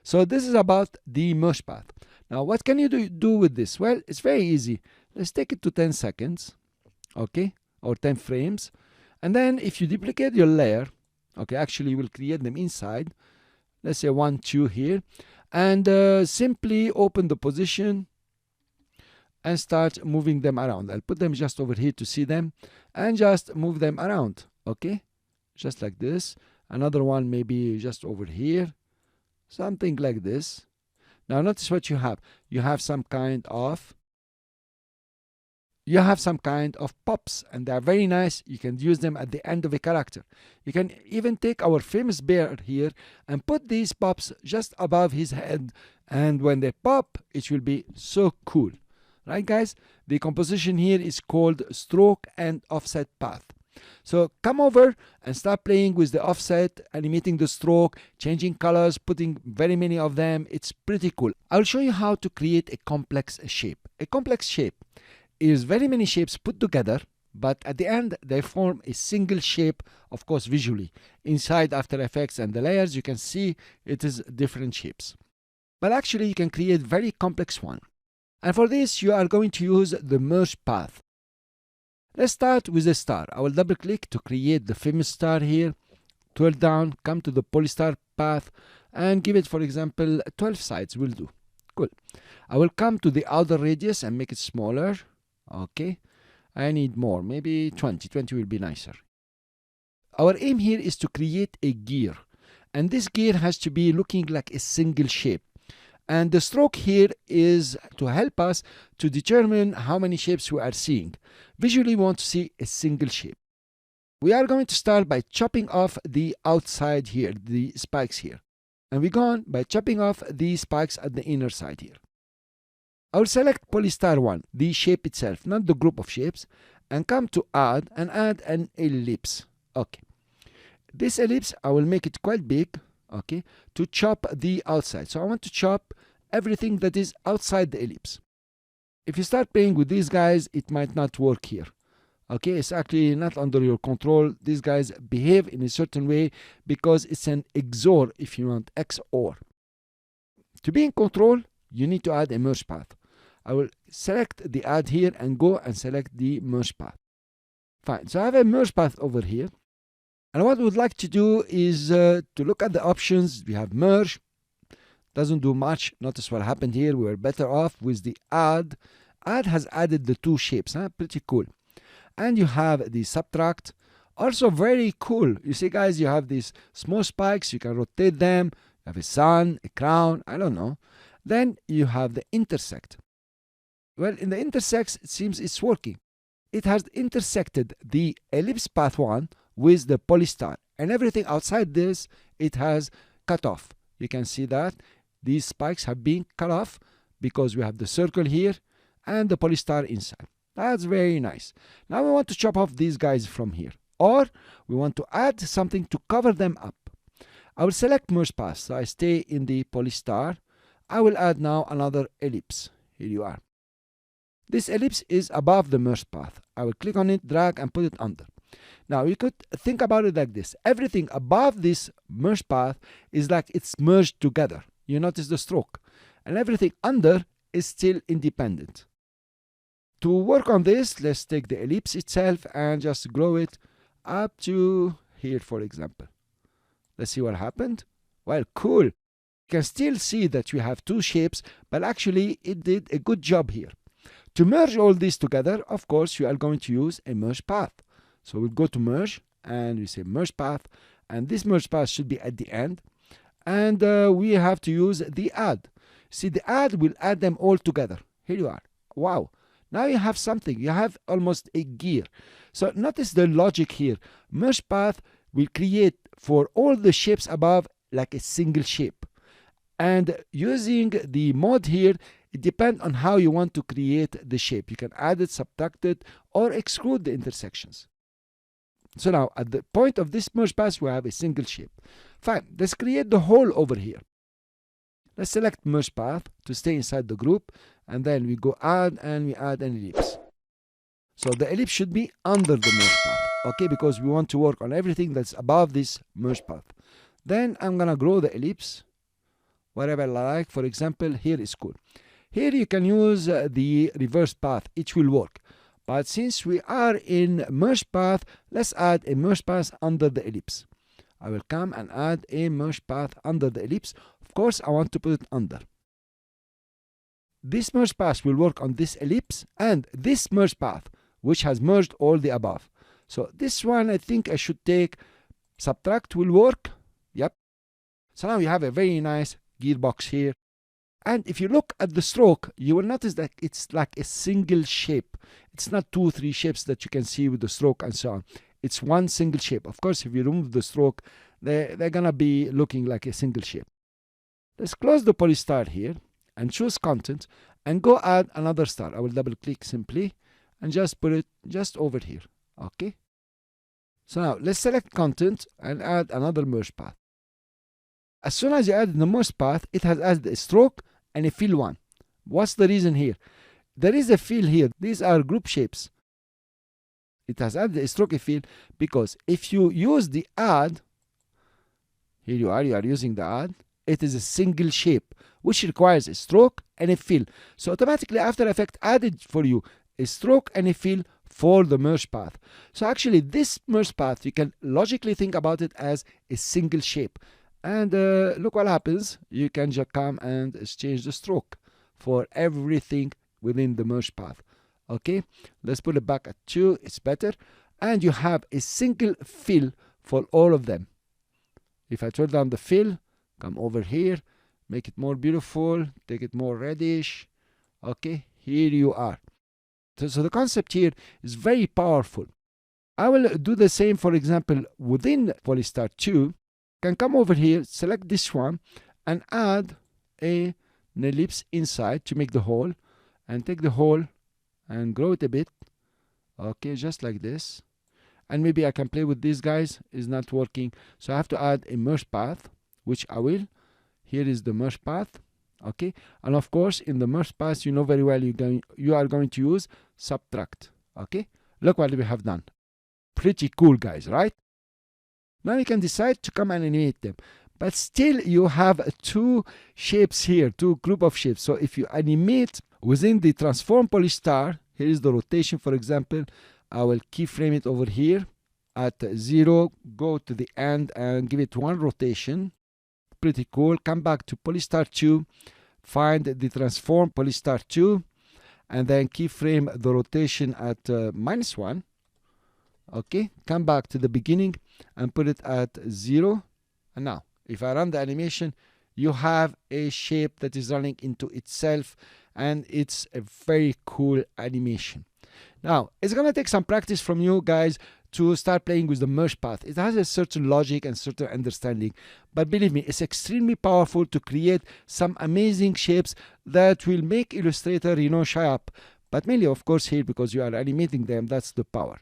So this is about the mesh path. Now what can you do with this? Well, it's very easy. Let's take it to 10 seconds, okay, or 10 frames. And then if you duplicate your layer, okay, actually we'll create them inside. Let's say 1, 2 here. And simply open the position and start moving them around. I'll put them just over here to see them and just move them around, okay, just like this. Another one maybe just over here, something like this. Now notice what you have. You have some kind of pops, and they are very nice. You can use them at the end of a character. You can even take our famous bear here and put these pops just above his head, and when they pop, it will be so cool. Right, guys? The composition here is called stroke and offset path. So come over and start playing with the offset, animating the stroke, changing colors, putting very many of them. It's pretty cool. I'll show you how to create a complex shape. A complex shape is very many shapes put together, but at the end they form a single shape, of course visually. Inside After Effects and the layers you can see it is different shapes. But actually you can create very complex one. And for this you are going to use the merge path. Let's start with a star. I will double click to create the famous star here. Twirl down, come to the polystar path and give it, for example, 12 sides will do. Cool. I will come to the outer radius and make it smaller. Okay, I need more, maybe 20 will be nicer. Our aim here is to create a gear, and this gear has to be looking like a single shape, and the stroke here is to help us to determine how many shapes we are seeing. Visually we want to see a single shape. We are going to start by chopping off the outside here, the spikes here, and we go on by chopping off the spikes at the inner side here. I will select polystar 1, the shape itself, not the group of shapes, and come to add and add an ellipse. Okay. This ellipse, I will make it quite big, okay, to chop the outside. So I want to chop everything that is outside the ellipse. If you start playing with these guys, it might not work here. Okay, it's actually not under your control. These guys behave in a certain way because it's an XOR, if you want, XOR. To be in control, you need to add a merge path. I will select the add here and go and select the merge path. Fine, so I have a merge path over here. And what we would like to do is to look at the options. We have merge, doesn't do much. Notice what happened here. We were better off with the add. Add has added the two shapes, huh? Pretty cool. And you have the subtract, also very cool. You see, guys, you have these small spikes. You can rotate them. You have a sun, a crown, I don't know. Then you have the intersect. Well, in the intersects, it seems it's working. It has intersected the ellipse path 1 with the polystar, and everything outside this, it has cut off. You can see that these spikes have been cut off because we have the circle here and the polystar inside. That's very nice. Now we want to chop off these guys from here, or we want to add something to cover them up. I will select merge path, so I stay in the polystar. I will add now another ellipse. Here you are. This ellipse is above the merge path. I will click on it, drag and put it under. Now you could think about it like this. Everything above this merge path is like it's merged together. You notice the stroke. And everything under is still independent. To work on this, let's take the ellipse itself and just grow it up to here, for example. Let's see what happened. Well, cool. You can still see that you have two shapes, but actually it did a good job here. To merge all these together, of course, you are going to use a merge path. So we'll go to merge and we say merge path, and this merge path should be at the end. And we have to use the add. See, the add will add them all together. Here you are. Wow. Now you have something. You have almost a gear. So notice the logic here. Merge path will create for all the shapes above like a single shape. And using the mode here, it depends on how you want to create the shape. You can add it, subtract it, or exclude the intersections. So now at the point of this merge path, we have a single shape. Fine. Let's create the hole over here. Let's select merge path to stay inside the group, and then we go add and we add an ellipse. So the ellipse should be under the merge path, okay, because we want to work on everything that's above this merge path. Then I'm gonna grow the ellipse whatever I like. For example, here is cool. Here you can use the reverse path, it will work. But since we are in merge path, let's add a merge path under the ellipse. I will come and add a merge path under the ellipse. Of course, I want to put it under. This merge path will work on this ellipse and this merge path, which has merged all the above. So this one, I think I should take subtract will work. Yep. So now you have a very nice gearbox here. And if you look at the stroke, you will notice that it's like a single shape. It's not 2, 3 shapes that you can see with the stroke and so on. It's one single shape. Of course, if you remove the stroke, they're gonna be looking like a single shape. Let's close the polystar here and choose content and go add another star. I will double click simply and just put it just over here. Okay. So now let's select content and add another merge path. As soon as you add the merge path, it has added a stroke and a fill one. What's the reason here? There is a fill here. These are group shapes. It has added a stroke, a fill, because if you use the add, here you are using the add, it is a single shape, which requires a stroke and a fill. So automatically After Effects added for you a stroke and a fill for the merge path. So actually this merge path, you can logically think about it as a single shape. And look what happens. You can just come and change the stroke for everything within the merge path. Okay, let's put it back at 2. It's better. And you have a single fill for all of them. If I turn down the fill, come over here, make it more beautiful, take it more reddish. Okay, here you are. So the concept here is very powerful. I will do the same, for example, within Polystar 2. Can come over here, select this one, and add an ellipse inside to make the hole, and take the hole and grow it a bit. Okay, just like this. And maybe I can play with these guys. It's not working, so I have to add a merge path, which I will. Here is the merge path. Okay, and of course in the merge path, you know very well you are going to use subtract. Okay, look what we have done. Pretty cool, guys, right? Now you can decide to come and animate them, but still you have 2 shapes here, 2 group of shapes. So if you animate within the transform polystar, here is the rotation, for example. I will keyframe it over here at 0, go to the end and give it 1 rotation. Pretty cool. Come back to polystar 2, find the transform polystar 2, and then keyframe the rotation at -1. Okay, come back to the beginning and put it at 0. And now if I run the animation, you have a shape that is running into itself, and it's a very cool animation. Now it's gonna take some practice from you guys to start playing with the merge path. It has a certain logic and certain understanding, but believe me, it's extremely powerful to create some amazing shapes that will make Illustrator, shy up. But mainly, of course, here, because you are animating them, that's the power.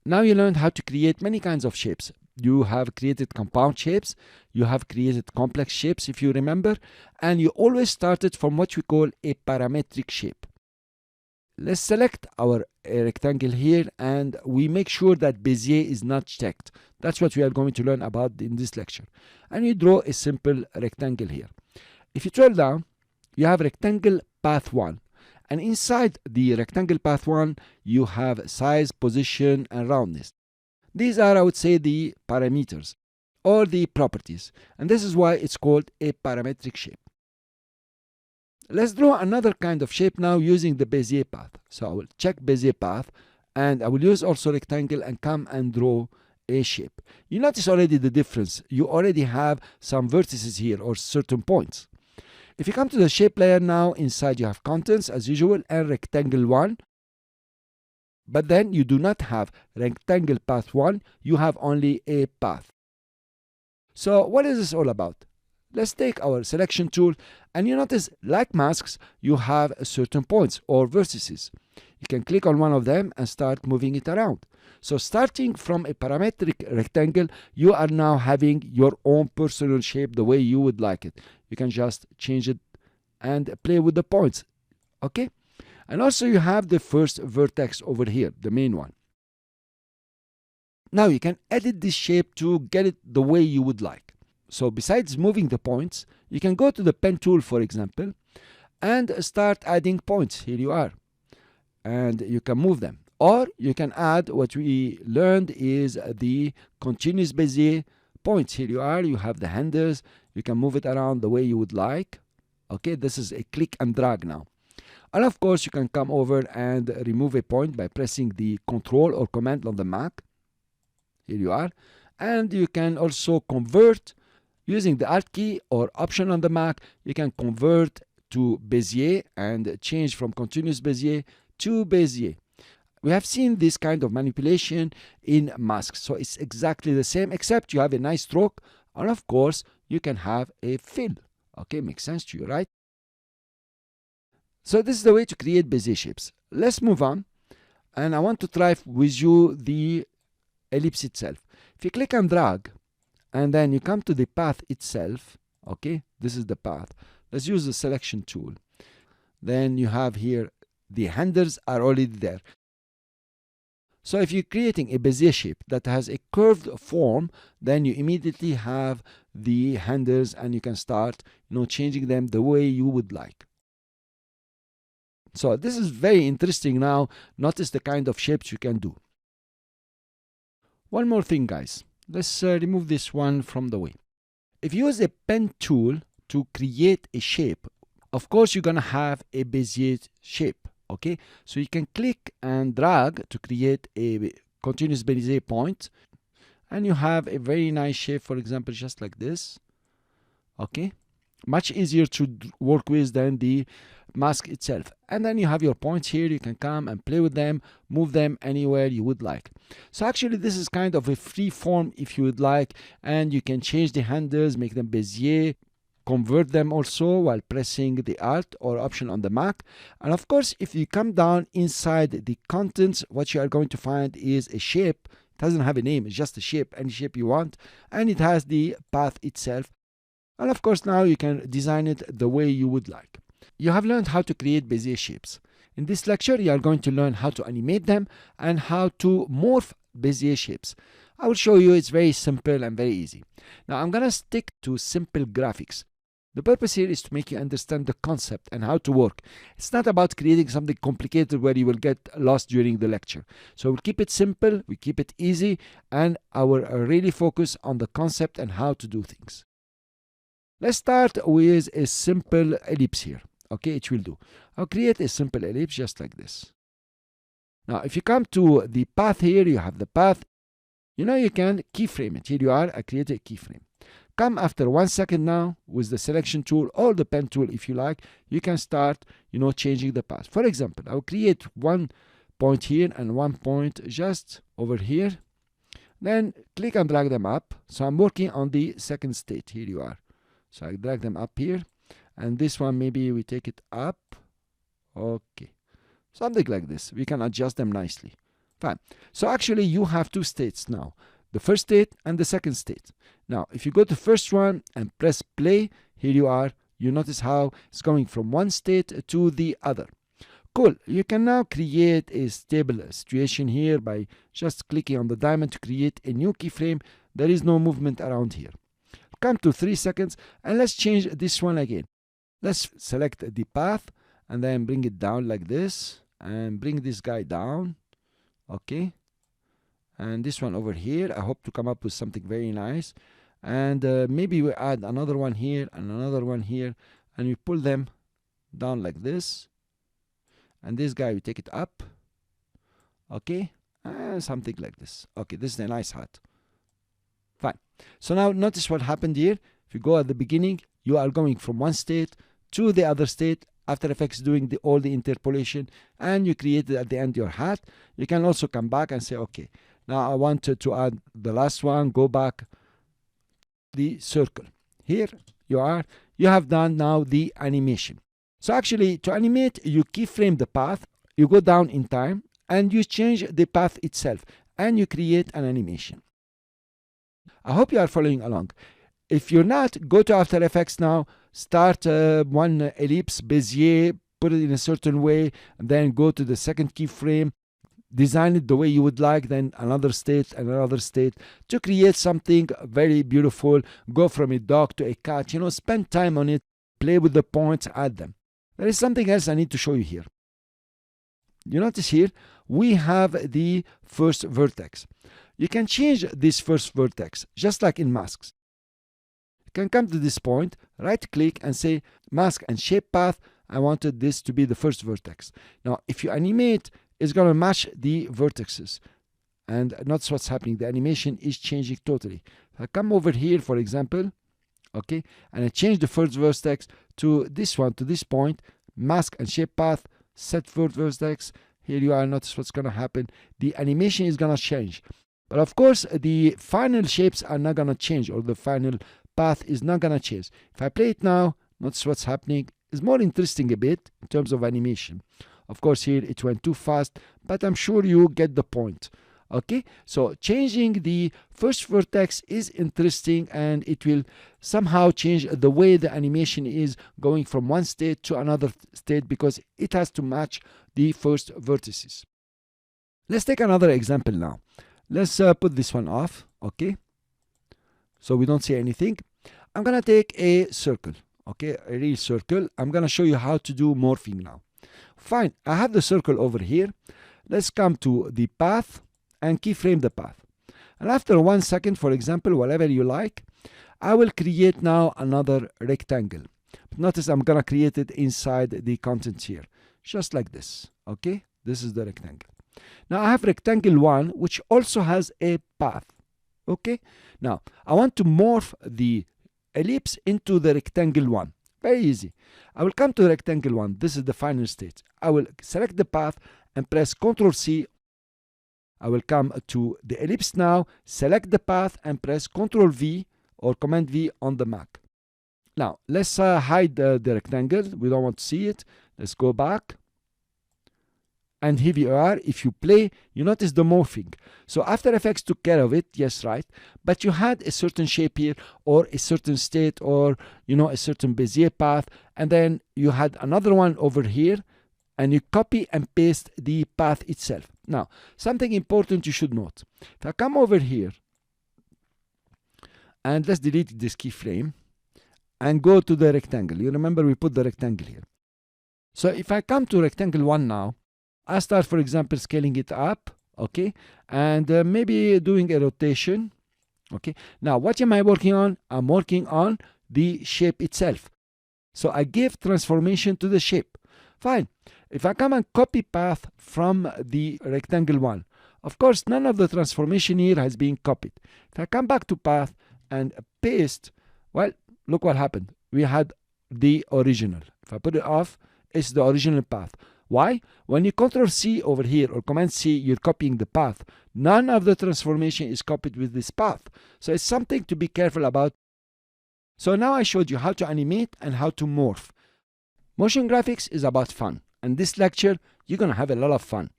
Now you learned how to create many kinds of shapes. You have created compound shapes, you have created complex shapes, if you remember, and you always started from what we call a parametric shape. Let's select our rectangle here, and we make sure that Bezier is not checked. That's what we are going to learn about in this lecture. And you draw a simple rectangle here. If you scroll down, you have rectangle path 1. And inside the rectangle path 1, you have size, position, and roundness. These are, I would say, the parameters or the properties. And this is why it's called a parametric shape. Let's draw another kind of shape now using the Bezier path. So I will check Bezier path, and I will use also rectangle and come and draw a shape. You notice already the difference. You already have some vertices here or certain points. If you come to the shape layer now, inside you have contents as usual and rectangle 1. But then you do not have rectangle path 1, you have only a path. So what is this all about? Let's take our selection tool, and you notice like masks, you have certain points or vertices. You can click on one of them and start moving it around. So starting from a parametric rectangle, you are now having your own personal shape the way you would like it. You can just change it and play with the points. Okay? And also you have the first vertex over here, the main one. Now you can edit this shape to get it the way you would like. So besides moving the points, you can go to the pen tool, for example, and start adding points. Here you are. And you can move them. Or you can add what we learned is the continuous Bezier points. Here you are. You have the handles. You can move it around the way you would like. Okay, this is a click and drag now. And of course, you can come over and remove a point by pressing the Control or Command on the Mac. Here you are. And you can also convert using the Alt key or Option on the Mac. You can convert to Bezier and change from continuous Bezier to Bezier. We have seen this kind of manipulation in masks. So it's exactly the same, except you have a nice stroke. And of course, you can have a fill. Okay, makes sense to you, right? So this is the way to create Bezier shapes. Let's move on. And I want to try with you the ellipse itself. If you click and drag, and then you come to the path itself, okay, this is the path. Let's use the selection tool. Then you have here, the handles are already there. So if you're creating a Bezier shape that has a curved form, then you immediately have the handles and you can start, changing them the way you would like. So this is very interesting now. Notice the kind of shapes you can do. One more thing, guys. Let's remove this one from the way. If you use a pen tool to create a shape, of course you're going to have a Bezier shape. Okay, so you can click and drag to create a continuous Bezier point, and you have a very nice shape, for example, just like this. Okay, much easier to work with than the mask itself. And then you have your points here. You can come and play with them, move them anywhere you would like. So actually this is kind of a free form if you would like, and you can change the handles, make them Bezier, convert them also while pressing the Alt or Option on the Mac. And of course, if you come down inside the contents, what you are going to find is a shape. It doesn't have a name, it's just a shape, any shape you want. And it has the path itself. And of course, now you can design it the way you would like. You have learned how to create Bezier shapes. In this lecture, you are going to learn how to animate them and how to morph Bezier shapes. I will show you. It's very simple and very easy. Now, I'm going to stick to simple graphics. The purpose here is to make you understand the concept and how to work. It's not about creating something complicated where you will get lost during the lecture. So we'll keep it simple, we keep it easy, and I will really focus on the concept and how to do things. Let's start with a simple ellipse here. Okay, it will do. I'll create a simple ellipse just like this. Now, if you come to the path here, you have the path. You can keyframe it. Here you are, I create a keyframe. Come after 1 second now with the selection tool or the pen tool if you like, you can start, changing the path. For example, I'll create 1 point here and 1 point just over here. Then click and drag them up. So I'm working on the second state. Here you are. So I drag them up here. And this one, maybe we take it up. Okay. Something like this. We can adjust them nicely. Fine. So actually you have 2 states now. The first state and the second state. Now, if you go to the first one and press play, here you are. You notice how it's going from one state to the other. Cool. You can now create a stable situation here by just clicking on the diamond to create a new keyframe. There is no movement around here. Come to 3 seconds and let's change this one again. Let's select the path and then bring it down like this, and bring this guy down, okay, and this one over here. I hope to come up with something very nice, and maybe we add another one here and another one here, and we pull them down like this, and this guy we take it up, okay, something like this. Okay, this is a nice hat. Fine. So now notice what happened here. If you go at the beginning, you are going from one state to the other state. After Effects doing all the interpolation, and you created at the end your hat. You can also come back and say, okay, now I wanted to add the last one. Go back the circle. Here you are. You have done now the animation. So actually, to animate, you keyframe the path. You go down in time, and you change the path itself, and you create an animation. I hope you are following along. If you're not, go to After Effects now, start one ellipse, Bezier, put it in a certain way, and then go to the second keyframe, design it the way you would like, then another state and another state to create something very beautiful. Go from a dog to a cat, you know, spend time on it, play with the points, add them. There is something else I need to show you here. You notice here, we have the first vertex. You can change this first vertex, just like in masks. You can come to this point, right click and say mask and shape path. I wanted this to be the first vertex. Now, if you animate, it's going to match the vertices. And notice what's happening. The animation is changing totally. If I come over here, for example, okay, and I change the first vertex to this one, to this point, mask and shape path, set first vertex. Here you are. Notice what's going to happen. The animation is going to change. But of course, the final shapes are not going to change, or the final path is not going to change. If I play it now, notice what's happening. It's more interesting a bit in terms of animation. Of course, here it went too fast, but I'm sure you get the point. Okay, so changing the first vertex is interesting, and it will somehow change the way the animation is going from one state to another state, because it has to match the first vertices. Let's take another example now. Let's put this one off, okay, so we don't see anything. I'm gonna take a circle, okay, a real circle. I'm gonna show you how to do morphing now. Fine, I have the circle over here. Let's come to the path and keyframe the path. And after 1 second, for example, whatever you like, I will create now another rectangle. But notice I'm gonna create it inside the contents here, just like this, okay. This is the rectangle. Now I have rectangle 1, which also has a path, okay. Now I want to morph the ellipse into the rectangle 1. Very easy. I will come to rectangle 1. This is the final state. I will select the path and press Ctrl C. I will come to the ellipse now, select the path and press Ctrl V or Command V on the Mac. Now let's hide the rectangle. We don't want to see it. Let's go back. And here you are. If you play, you notice the morphing. So After Effects took care of it, yes, right. But you had a certain shape here, or a certain state, or you know, a certain Bezier path, and then you had another one over here, and you copy and paste the path itself. Now, something important you should note. If I come over here, and let's delete this keyframe, and go to the rectangle. You remember we put the rectangle here. So if I come to rectangle 1 now, I start, for example, scaling it up, okay, and maybe doing a rotation, okay. Now, what am I working on? I'm working on the shape itself. So I give transformation to the shape. Fine. If I come and copy path from the rectangle 1, of course, none of the transformation here has been copied. If I come back to path and paste, well, look what happened. We had the original. If I put it off, it's the original path. Why? When you Ctrl C over here or Command C, you're copying the path. None of the transformation is copied with this path. So it's something to be careful about. So now I showed you how to animate and how to morph. Motion graphics is about fun. And this lecture, you're going to have a lot of fun.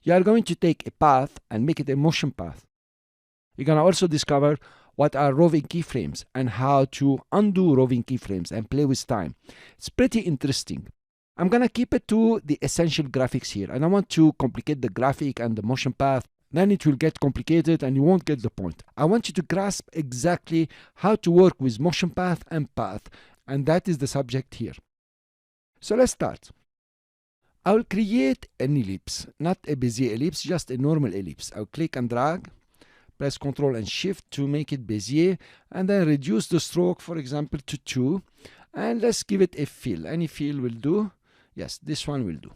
You are going to take a path and make it a motion path. You're going to also discover what are roving keyframes and how to undo roving keyframes and play with time. It's pretty interesting. I'm going to keep it to the essential graphics here. I don't want to complicate the graphic and the motion path. Then it will get complicated and you won't get the point. I want you to grasp exactly how to work with motion path and path. And that is the subject here. So let's start. I'll create an ellipse, not a Bezier ellipse, just a normal ellipse. I'll click and drag, press Ctrl and Shift to make it Bezier, and then reduce the stroke, for example, to 2. And let's give it a fill. Any fill will do. Yes, this one will do.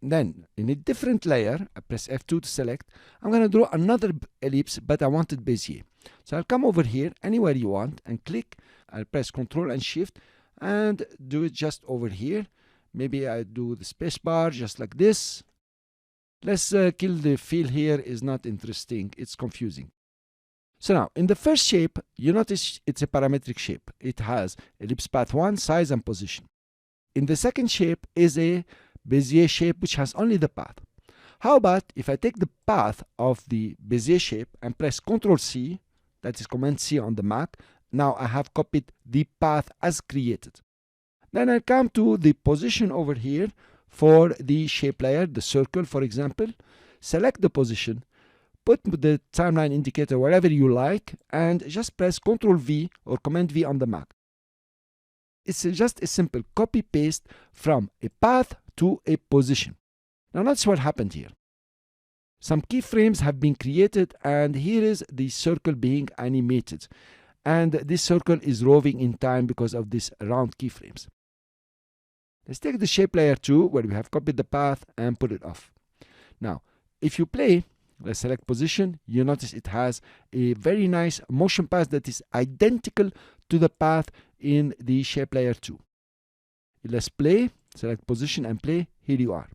Then, in a different layer, I press F2 to select. I'm going to draw another ellipse, but I want it Bezier. So I'll come over here, anywhere you want, and click. I'll press Ctrl and Shift, and do it just over here. Maybe I do the space bar, just like this. Let's kill the fill here, is not interesting. It's confusing. So now, in the first shape, you notice it's a parametric shape. It has ellipse path 1, size, and position. In the second shape is a Bezier shape which has only the path. How about if I take the path of the Bezier shape and press Ctrl C, that is Command C on the Mac. Now I have copied the path as created. Then I come to the position over here for the shape layer, the circle for example. Select the position, put the timeline indicator wherever you like, and just press Ctrl V or Command V on the Mac. It's just a simple copy paste from a path to a position. Now notice what happened here. Some keyframes have been created, and here is the circle being animated. And this circle is roving in time because of these round keyframes. Let's take the shape layer 2, where we have copied the path, and put it off. Now, if you play, let's select position, you notice it has a very nice motion path that is identical to the path in the shape layer 2. Let's play, select position and play, here you are.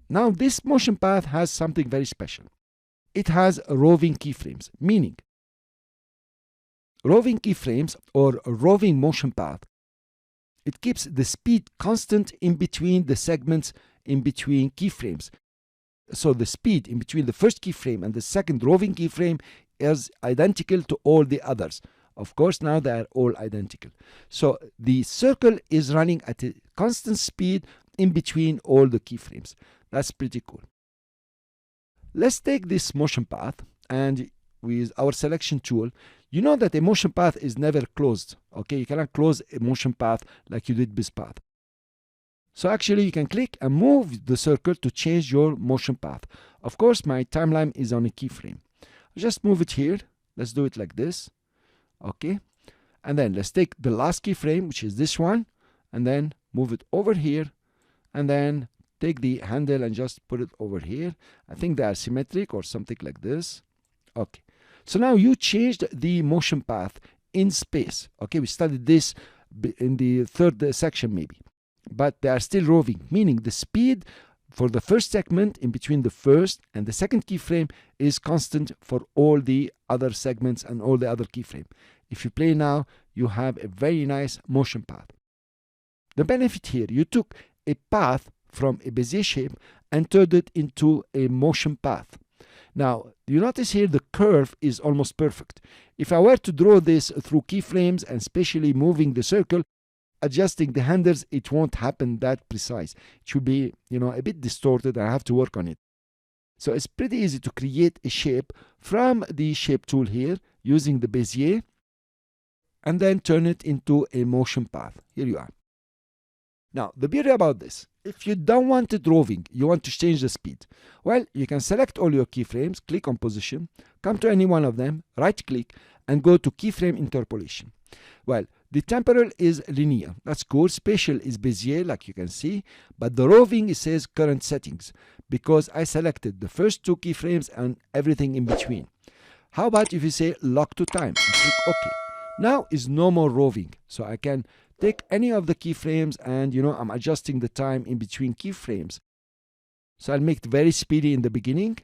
Now this motion path has something very special. It has roving keyframes, meaning roving keyframes or roving motion path. It keeps the speed constant in between the segments in between keyframes. So the speed in between the first keyframe and the second roving keyframe is identical to all the others. Of course, now they are all identical. So the circle is running at a constant speed in between all the keyframes. That's pretty cool. Let's take this motion path, and with our selection tool, you know that a motion path is never closed. Okay, you cannot close a motion path like you did with path. So actually you can click and move the circle to change your motion path. Of course, my timeline is on a keyframe. Just move it here. Let's do it like this. Okay, and then let's take the last keyframe, which is this one, and then move it over here, and then take the handle and just put it over here. I think they are symmetric or something like this. Okay, so now you changed the motion path in space. Okay, we studied this in the third section maybe, but they are still roving, meaning the speed for the first segment in between the first and the second keyframe is constant for all the other segments and all the other keyframe. If you play now, you have a very nice motion path. The benefit here, you took a path from a Bezier shape and turned it into a motion path. Now, you notice here the curve is almost perfect. If I were to draw this through keyframes and especially moving the circle, adjusting the handles, it won't happen that precise. It should be, a bit distorted. I have to work on it. So it's pretty easy to create a shape from the shape tool here using the Bezier and then turn it into a motion path. Here you are. Now, the beauty about this, if you don't want it roving, you want to change the speed, well, you can select all your keyframes, click on position, come to any one of them, right click, and go to keyframe interpolation. Well, the temporal is linear. That's cool. Spatial is Bezier, like you can see. But the roving, it says current settings, because I selected the first two keyframes and everything in between. How about if you say lock to time and click OK? Now is no more roving. So I can take any of the keyframes and, I'm adjusting the time in between keyframes. So I'll make it very speedy in the beginning.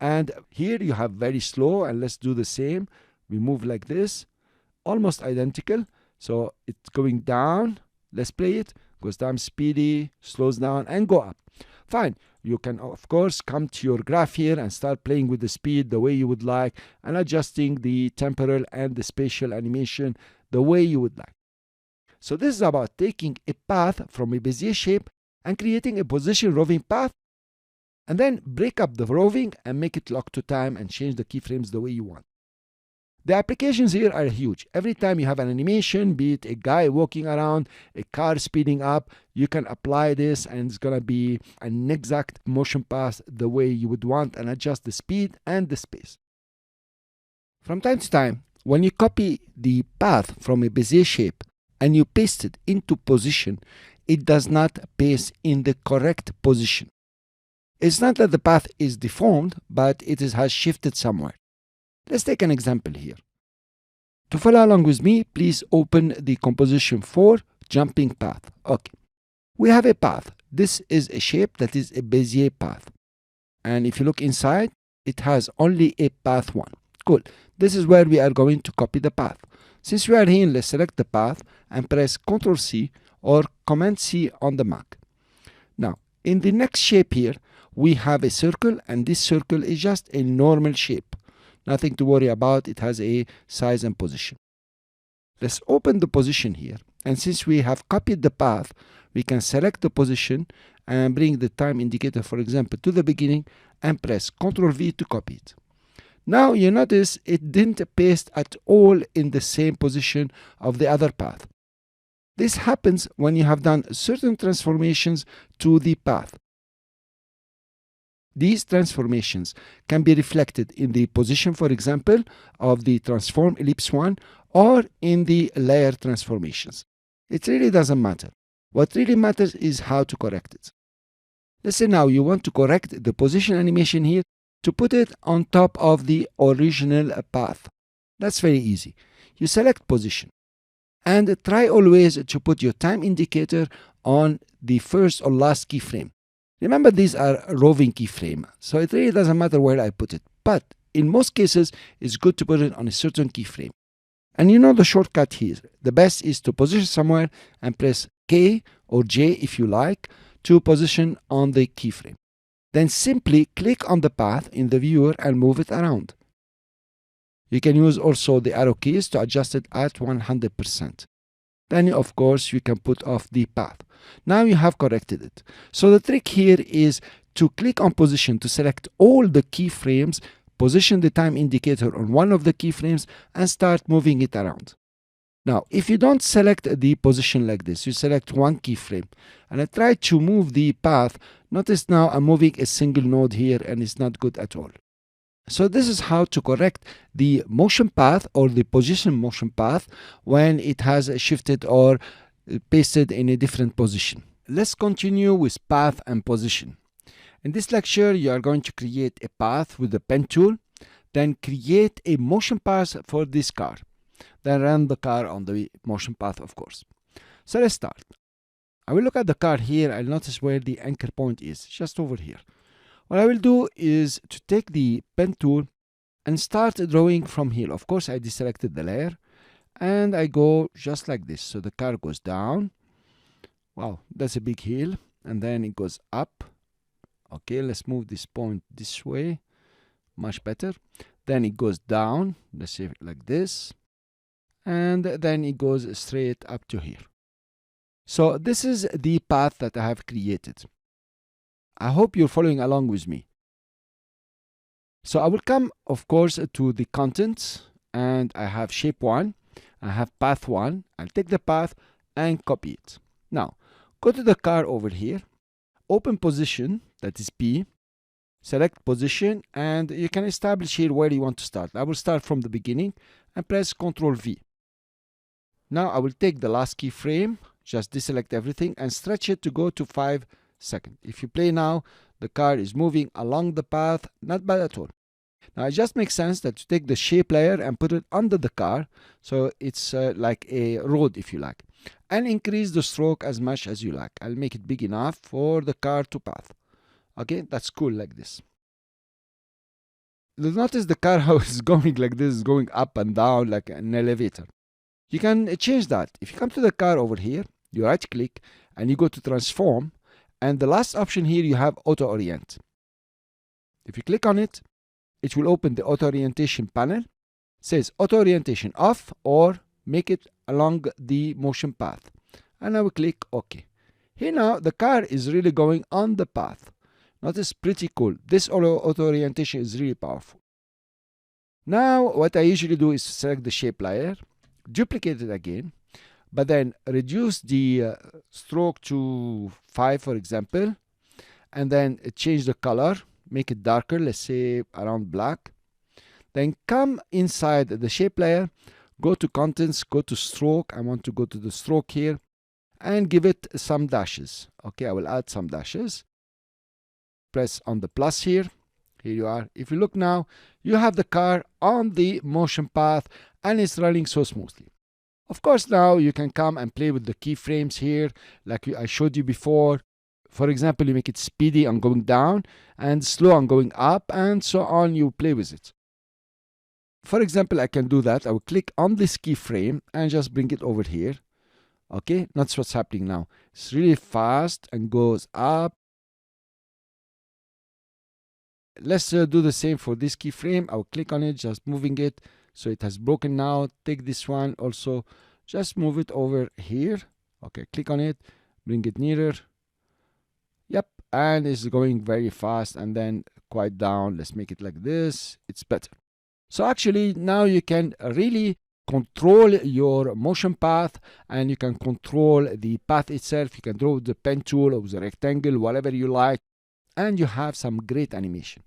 And here you have very slow. And let's do the same. We move like this. Almost identical. So it's going down. Let's play it. Goes down speedy, slows down, and go up. Fine. You can, of course, come to your graph here and start playing with the speed the way you would like and adjusting the temporal and the spatial animation the way you would like. So this is about taking a path from a Bezier shape and creating a position roving path, and then break up the roving and make it lock to time and change the keyframes the way you want. The applications here are huge. Every time you have an animation, be it a guy walking around, a car speeding up, you can apply this and it's going to be an exact motion path the way you would want and adjust the speed and the space. From time to time, when you copy the path from a Bezier shape and you paste it into position, it does not paste in the correct position. It's not that the path is deformed, but it has shifted somewhere. Let's take an example here. To follow along with me, please open the composition for jumping path. Okay. We have a path. This is a shape that is a Bezier path. And if you look inside, it has only a path 1. Cool. This is where we are going to copy the path. Since we are here, let's select the path and press Ctrl C or Command C on the Mac. Now, in the next shape here, we have a circle, and this circle is just a normal shape. Nothing to worry about. It has a size and position. Let's open the position here. And since we have copied the path, we can select the position and bring the time indicator, for example, to the beginning and press Ctrl V to copy it. Now you notice it didn't paste at all in the same position of the other path. This happens when you have done certain transformations to the path. These transformations can be reflected in the position, for example, of the transform ellipse 1 or in the layer transformations. It really doesn't matter. What really matters is how to correct it. Let's say now you want to correct the position animation here to put it on top of the original path. That's very easy. You select position and try always to put your time indicator on the first or last keyframe. Remember, these are roving keyframe, so it really doesn't matter where I put it. But in most cases, it's good to put it on a certain keyframe. And you know the shortcut here. The best is to position somewhere and press K or J if you like to position on the keyframe. Then simply click on the path in the viewer and move it around. You can use also the arrow keys to adjust it at 100%. Then, of course, you can put off the path. Now you have corrected it. So the trick here is to click on position to select all the keyframes, position the time indicator on one of the keyframes, and start moving it around. Now, if you don't select the position like this, you select one keyframe, and I try to move the path. Notice now I'm moving a single node here, and it's not good at all. So this is how to correct the motion path or the position motion path when it has shifted or pasted in a different position. Let's continue with path and position. In this lecture, you are going to create a path with the pen tool, then create a motion path for this car. Then run the car on the motion path, of course. So let's start. I will look at the car here. I'll notice where the anchor point is, just over here. What I will do is to take the pen tool and start drawing from here. Of course, I deselected the layer and I go just like this. So the car goes down. Wow, that's a big hill. And then it goes up. Okay, let's move this point this way. Much better. Then it goes down. Let's say it like this. And then it goes straight up to here. So this is the path that I have created. I hope you're following along with me. So I will come, of course, to the contents, and I have shape 1, I have path 1. I'll take the path and copy it. Now, go to the car over here, open position, that is P, select position, and you can establish here where you want to start. I will start from the beginning and press Ctrl V. Now I will take the last keyframe, just deselect everything and stretch it to go to 5 seconds. If you play now, the car is moving along the path, not bad at all. Now it just makes sense that to take the shape layer and put it under the car, so it's like a road if you like, and increase the stroke as much as you like. I'll make it big enough for the car to path. Okay, that's cool like this. Notice the car how it's going like this, is going up and down like an elevator. You can change that. If you come to the car over here, you right click and you go to transform, and the last option here you have auto orient. If you click on it, it will open the auto orientation panel. It says auto orientation off or make it along the motion path, and I will click OK. Here now the car is really going on the path. Notice, pretty cool. This auto orientation is really powerful. Now what I usually do is select the shape layer, duplicate it again, but then reduce the stroke to 5, for example, and then change the color, make it darker, let's say around black. Then come inside the shape layer, go to contents, go to stroke. I want to go to the stroke here and give it some dashes. Okay, I will add some dashes. Press on the plus here. Here you are. If you look now, you have the car on the motion path and it's running so smoothly. Of course, now you can come and play with the keyframes here, like I showed you before. For example, you make it speedy on going down and slow on going up, and so on. You play with it. For example, I can do that. I will click on this keyframe and just bring it over here. Okay, that's what's happening now. It's really fast and goes up. Let's do the same for this keyframe. I will click on it, just moving it so it has broken now. Take this one also, just move it over here. Okay, click on it, bring it nearer. Yep, and it's going very fast and then quite down. Let's make it like this. It's better. So actually now you can really control your motion path, and you can control the path itself. You can draw with the pen tool or with a rectangle, whatever you like, and you have some great animation.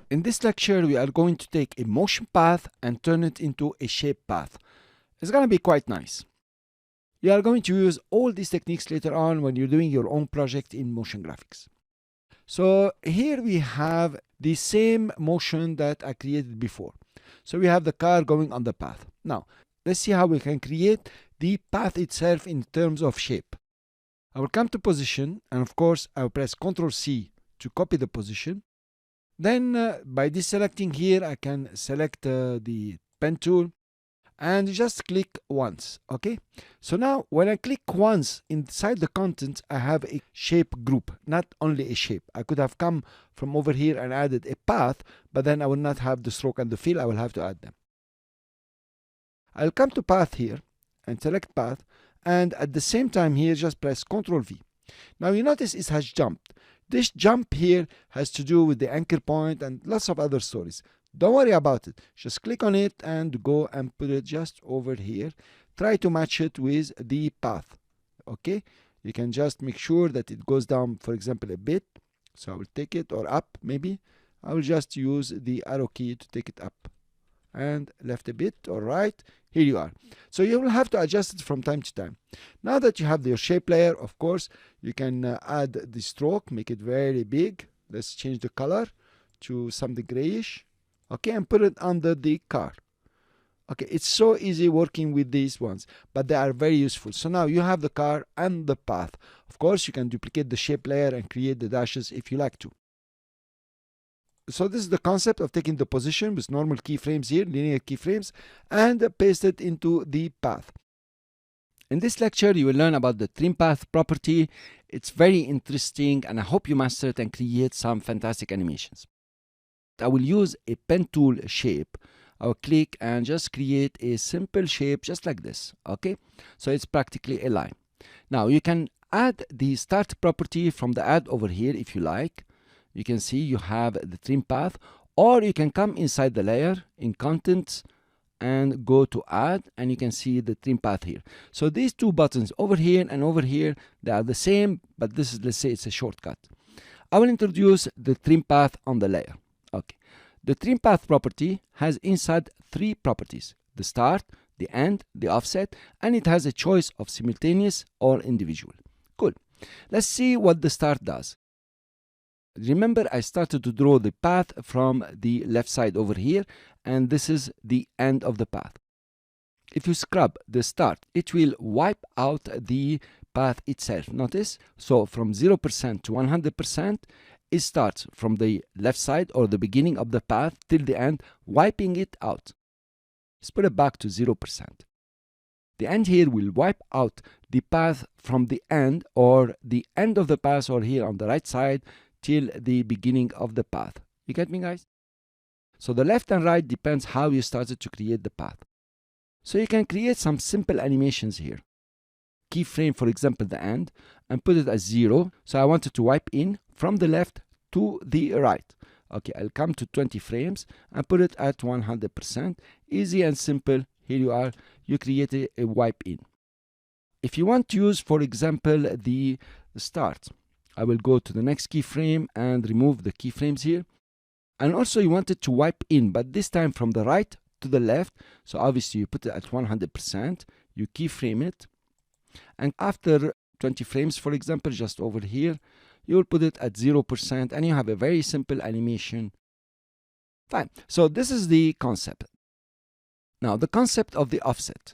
In this lecture, we are going to take a motion path and turn it into a shape path. It's going to be quite nice. You are going to use all these techniques later on when you're doing your own project in motion graphics. So here we have the same motion that I created before. So we have the car going on the path. Now, let's see how we can create the path itself in terms of shape. I will come to position, and of course, I will press Ctrl C to copy the position. Then by deselecting here, I can select the pen tool and just click once. Okay, so now when I click once inside the content, I have a shape group, not only a shape. I could have come from over here and added a path, but then I will not have the stroke and the fill. I will have to add them. I'll come to path here and select path, and at the same time here just press Ctrl V. Now you notice it has jumped. This jump here has to do with the anchor point and lots of other stories. Don't worry about it. Just click on it and go and put it just over here. Try to match it with the path. Okay, you can just make sure that it goes down, for example, a bit. So I will take it, or up maybe. I will just use the arrow key to take it up and left a bit or right. Here you are. So you will have to adjust it from time to time. Now that you have your shape layer, of course, you can add the stroke, make it very big. Let's change the color to something grayish. Okay, and put it under the car. Okay, it's so easy working with these ones, but they are very useful. So now you have the car and the path. Of course, you can duplicate the shape layer and create the dashes if you like to. So this is the concept of taking the position with normal keyframes here, linear keyframes, and paste it into the path. In this lecture, you will learn about the trim path property. It's very interesting, and I hope you master it and create some fantastic animations. I will use a pen tool shape. I will click and just create a simple shape just like this. Okay, so it's practically a line. Now you can add the start property from the add over here if you like. You can see you have the trim path, or you can come inside the layer in contents and go to add, and you can see the trim path here. So these two buttons over here and over here, they are the same, but this is, let's say, it's a shortcut. I will introduce the trim path on the layer. Okay, the trim path property has inside three properties: the start, the end, the offset, and it has a choice of simultaneous or individual. Cool. Let's see what the start does. Remember, I started to draw the path from the left side over here, and this is the end of the path. If you scrub the start, it will wipe out the path itself. Notice, so from 0% to 100%, it starts from the left side or the beginning of the path till the end, wiping it out. Let's put it back to 0%. The end here will wipe out the path from the end, or the end of the path, or here on the right side, till the beginning of the path. You get me, guys? So the left and right depends how you started to create the path. So you can create some simple animations here. keyframe, for example, the end, and put it as 0. So I want it to wipe in from the left to the right. Okay, I'll come to 20 frames and put it at 100%. Easy and simple. Here you are. You created a wipe in. If you want to use, for example, the start, I will go to the next keyframe and remove the keyframes here. And also you want it to wipe in, but this time from the right to the left. So obviously you put it at 100%. You keyframe it. And after 20 frames, for example, just over here, you will put it at 0% and you have a very simple animation. Fine. So this is the concept. Now the concept of the offset.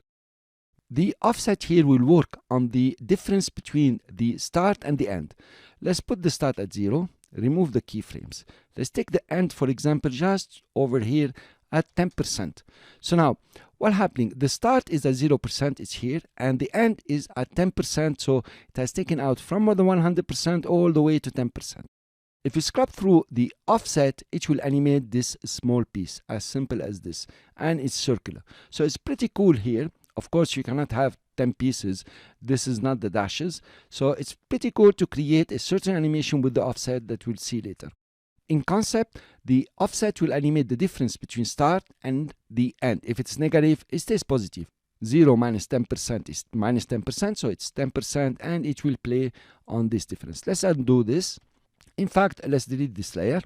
The offset here will work on the difference between the start and the end. Let's put the start at 0, remove the keyframes. Let's take the end, for example, just over here at 10%. So now, what's happening? The start is at 0%, it's here, and the end is at 10%, so it has taken out from more than 100% all the way to 10%. If you scrub through the offset, it will animate this small piece, as simple as this, and it's circular. So it's pretty cool here. Of course, you cannot have 10 pieces. This is not the dashes. So it's pretty cool to create a certain animation with the offset that we'll see later. In concept, the offset will animate the difference between start and the end. If it's negative, it stays positive. 0 minus 10% is minus 10%, so it's 10%, and it will play on this difference. Let's undo this. In fact, let's delete this layer,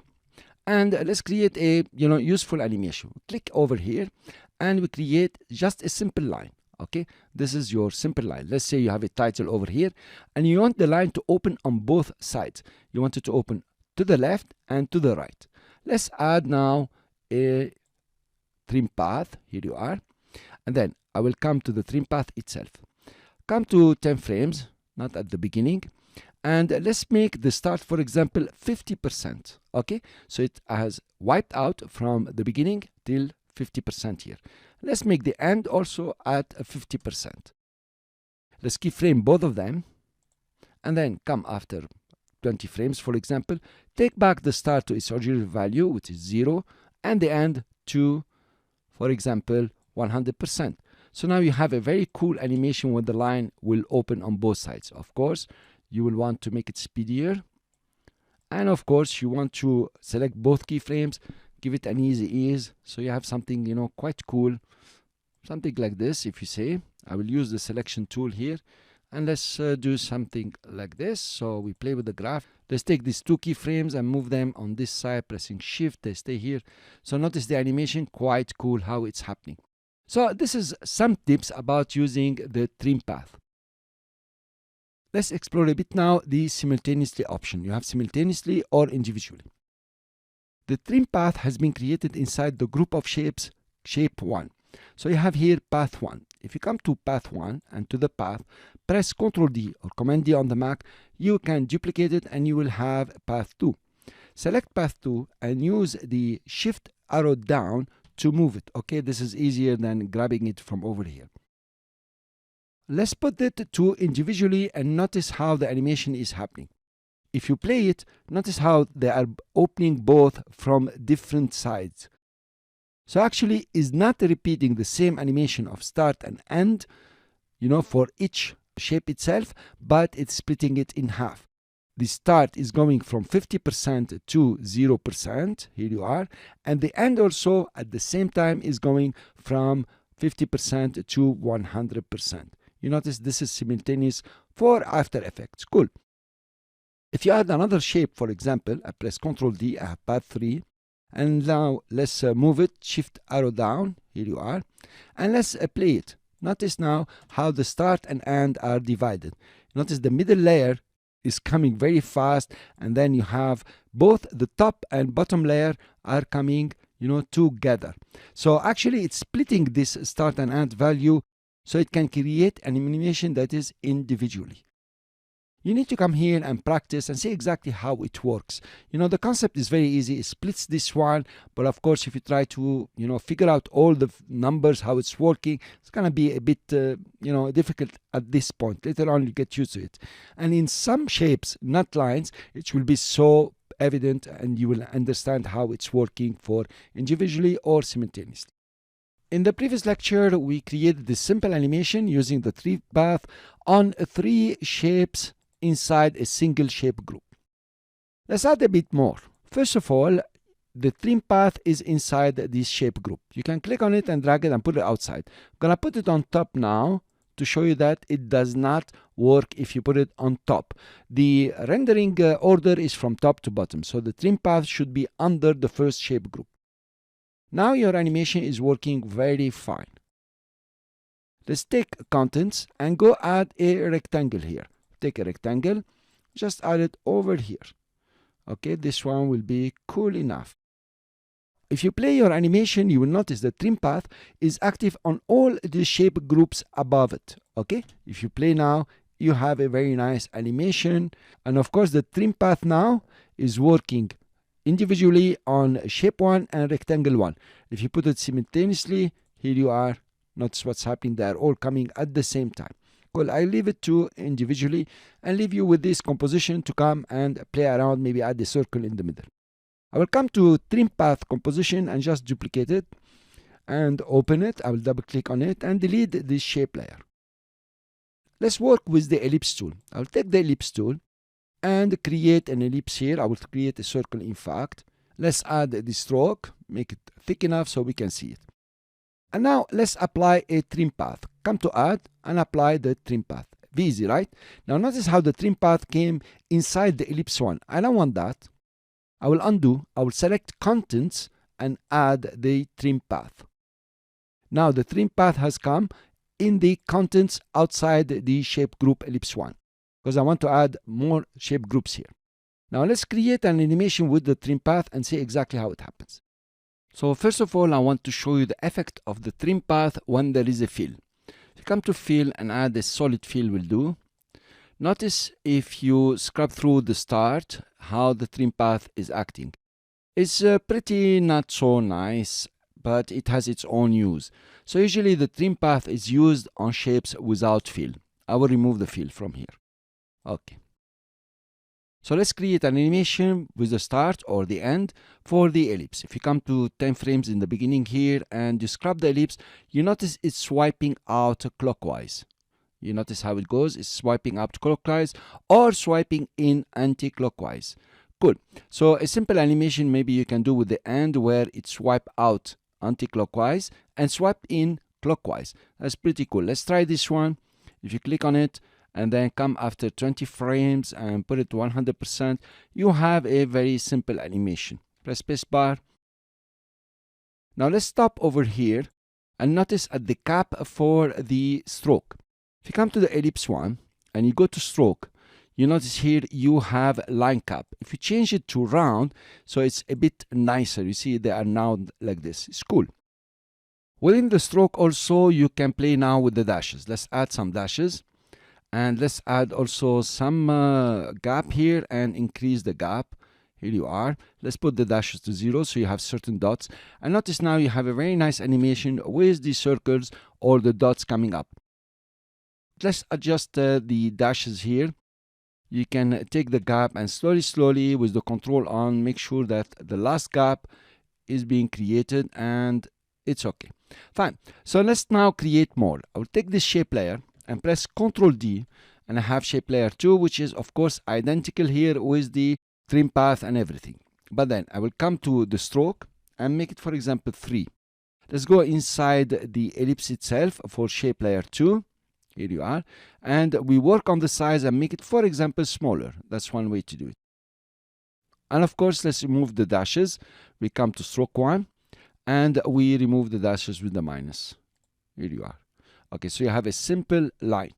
and let's create a useful animation. Click over here, and we create just a simple line. Okay, this is your simple line. Let's say you have a title over here, and you want the line to open on both sides. You want it to open to the left and to the right. Let's add now a trim path. Here you are. And then I will come to the trim path itself. Come to 10 frames, not at the beginning. And let's make the start, for example, 50%. Okay, so it has wiped out from the beginning till 50% here. Let's make the end also at 50%. Let's keyframe both of them. And then come after 20 frames, for example, take back the start to its original value, which is 0, and the end to, for example, 100%. So now you have a very cool animation where the line will open on both sides. Of course, you will want to make it speedier. And of course, you want to select both keyframes, give it an easy ease. So you have something, quite cool. Something like this, if you say. I will use the selection tool here. And let's do something like this. So we play with the graph. Let's take these two keyframes and move them on this side, pressing shift. They stay here. So notice the animation, quite cool how it's happening. So this is some tips about using the trim path. Let's explore a bit now the simultaneously option. You have simultaneously or individually. The trim path has been created inside the group of shapes, shape 1. So you have here path 1. If you come to path 1 and to the path, press Ctrl D or Command D on the Mac, you can duplicate it and you will have path 2. Select path 2 and use the shift arrow down to move it. Okay, this is easier than grabbing it from over here. Let's put it to individually and notice how the animation is happening. If you play it, notice how they are opening both from different sides. So actually is not repeating the same animation of start and end, for each shape itself, but it's splitting it in half. The start is going from 50% to 0%, here you are, and the end also at the same time is going from 50% to 100%. You notice this is simultaneous for After Effects. Cool. If you add another shape, for example, I press Ctrl D, I have path 3, and now let's move it, shift arrow down, here you are, and let's play it. Notice now how the start and end are divided. Notice the middle layer is coming very fast, and then you have both the top and bottom layer are coming, together. So actually it's splitting this start and end value so it can create an animation that is individually. You need to come here and practice and see exactly how it works. The concept is very easy. It splits this one, but of course, if you try to, figure out all the numbers, how it's working, it's going to be a bit, difficult at this point. Later on, you get used to it. And in some shapes, not lines, it will be so evident and you will understand how it's working for individually or simultaneously. In the previous lecture, we created this simple animation using the trim path on 3 shapes inside a single shape group. Let's add a bit more. First of all, the trim path is inside this shape group. You can click on it and drag it and put it outside. I'm gonna put it on top now to show you that it does not work if you put it on top. The rendering order is from top to bottom, so the trim path should be under the first shape group. Now your animation is working very fine. Let's take contents and go add a rectangle here. Take a rectangle, just add it over here. Okay, this one will be cool enough. If you play your animation, you will notice the trim path is active on all the shape groups above it. Okay, if you play now, you have a very nice animation. And of course, the trim path now is working individually on shape 1 and rectangle 1. If you put it simultaneously, here you are. Notice what's happening. They are all coming at the same time. Well, I leave it to individually and leave you with this composition to come and play around, maybe add a circle in the middle. I will come to trim path composition and just duplicate it and open it. I will double click on it and delete this shape layer. Let's work with the ellipse tool. I will take the ellipse tool and create an ellipse here. I will create a circle, in fact. Let's add the stroke, make it thick enough so we can see it. And now let's apply a trim path. Come to add and apply the trim path. Easy, right? Now notice how the trim path came inside the ellipse one. I don't want that. I will undo. I will select contents and add the trim path. Now the trim path has come in the contents outside the shape group ellipse 1, because I want to add more shape groups here. Now let's create an animation with the trim path and see exactly how it happens. So first of all, I want to show you the effect of the trim path when there is a fill. If you come to fill and add a solid fill will do. Notice if you scrub through the start, how the trim path is acting. It's pretty not so nice, but it has its own use. So usually the trim path is used on shapes without fill. I will remove the fill from here. Okay. So let's create an animation with the start or the end for the ellipse. If you come to 10 frames in the beginning here and you scrub the ellipse, you notice it's swiping out clockwise. You notice how it goes. It's swiping up clockwise or swiping in anti-clockwise. Good. So a simple animation maybe you can do with the end where it swipe out anti-clockwise and swipe in clockwise. That's pretty cool. Let's try this one. If you click on it and then come after 20 frames and put it to 100%, you have a very simple animation. Press space bar. Now let's stop over here and notice at the cap for the stroke. If you come to the ellipse one and you go to stroke, you notice here you have line cap. If you change it to round, so it's a bit nicer. You see they are now like this. It's cool. Within the stroke also, you can play now with the dashes. Let's add some dashes. And let's add also some gap here and increase the gap. Here you are. Let's put the dashes to 0 so you have certain dots. And notice now you have a very nice animation with the circles or the dots coming up. Let's adjust the dashes here. You can take the gap and slowly with the control on, make sure that the last gap is being created and it's okay. Fine. So let's now create more. I will take this shape layer and press Ctrl D and I have shape layer 2, which is of course identical here with the trim path and everything. But then I will come to the stroke and make it, for example, 3. Let's go inside the ellipse itself for shape layer 2. Here you are. And we work on the size and make it, for example, smaller. That's one way to do it. And of course, let's remove the dashes. We come to stroke 1 and we remove the dashes with the minus. Here you are. Okay, so you have a simple line.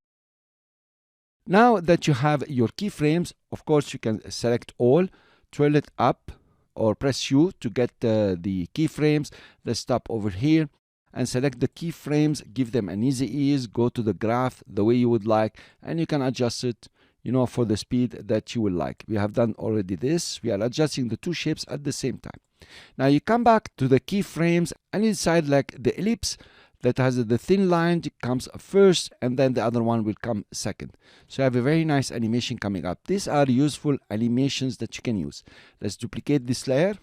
Now that you have your keyframes, of course, you can select all, twirl it up, or press U to get the keyframes. Let's stop over here and select the keyframes, give them an easy ease, go to the graph the way you would like, and you can adjust it, you know, for the speed that you will like. We have done already this. We are adjusting the two shapes at the same time. Now you come back to the keyframes and you decide like the ellipse that has the thin line comes first and then the other one will come second. So you have a very nice animation coming up. These are useful animations that you can use. Let's duplicate this layer.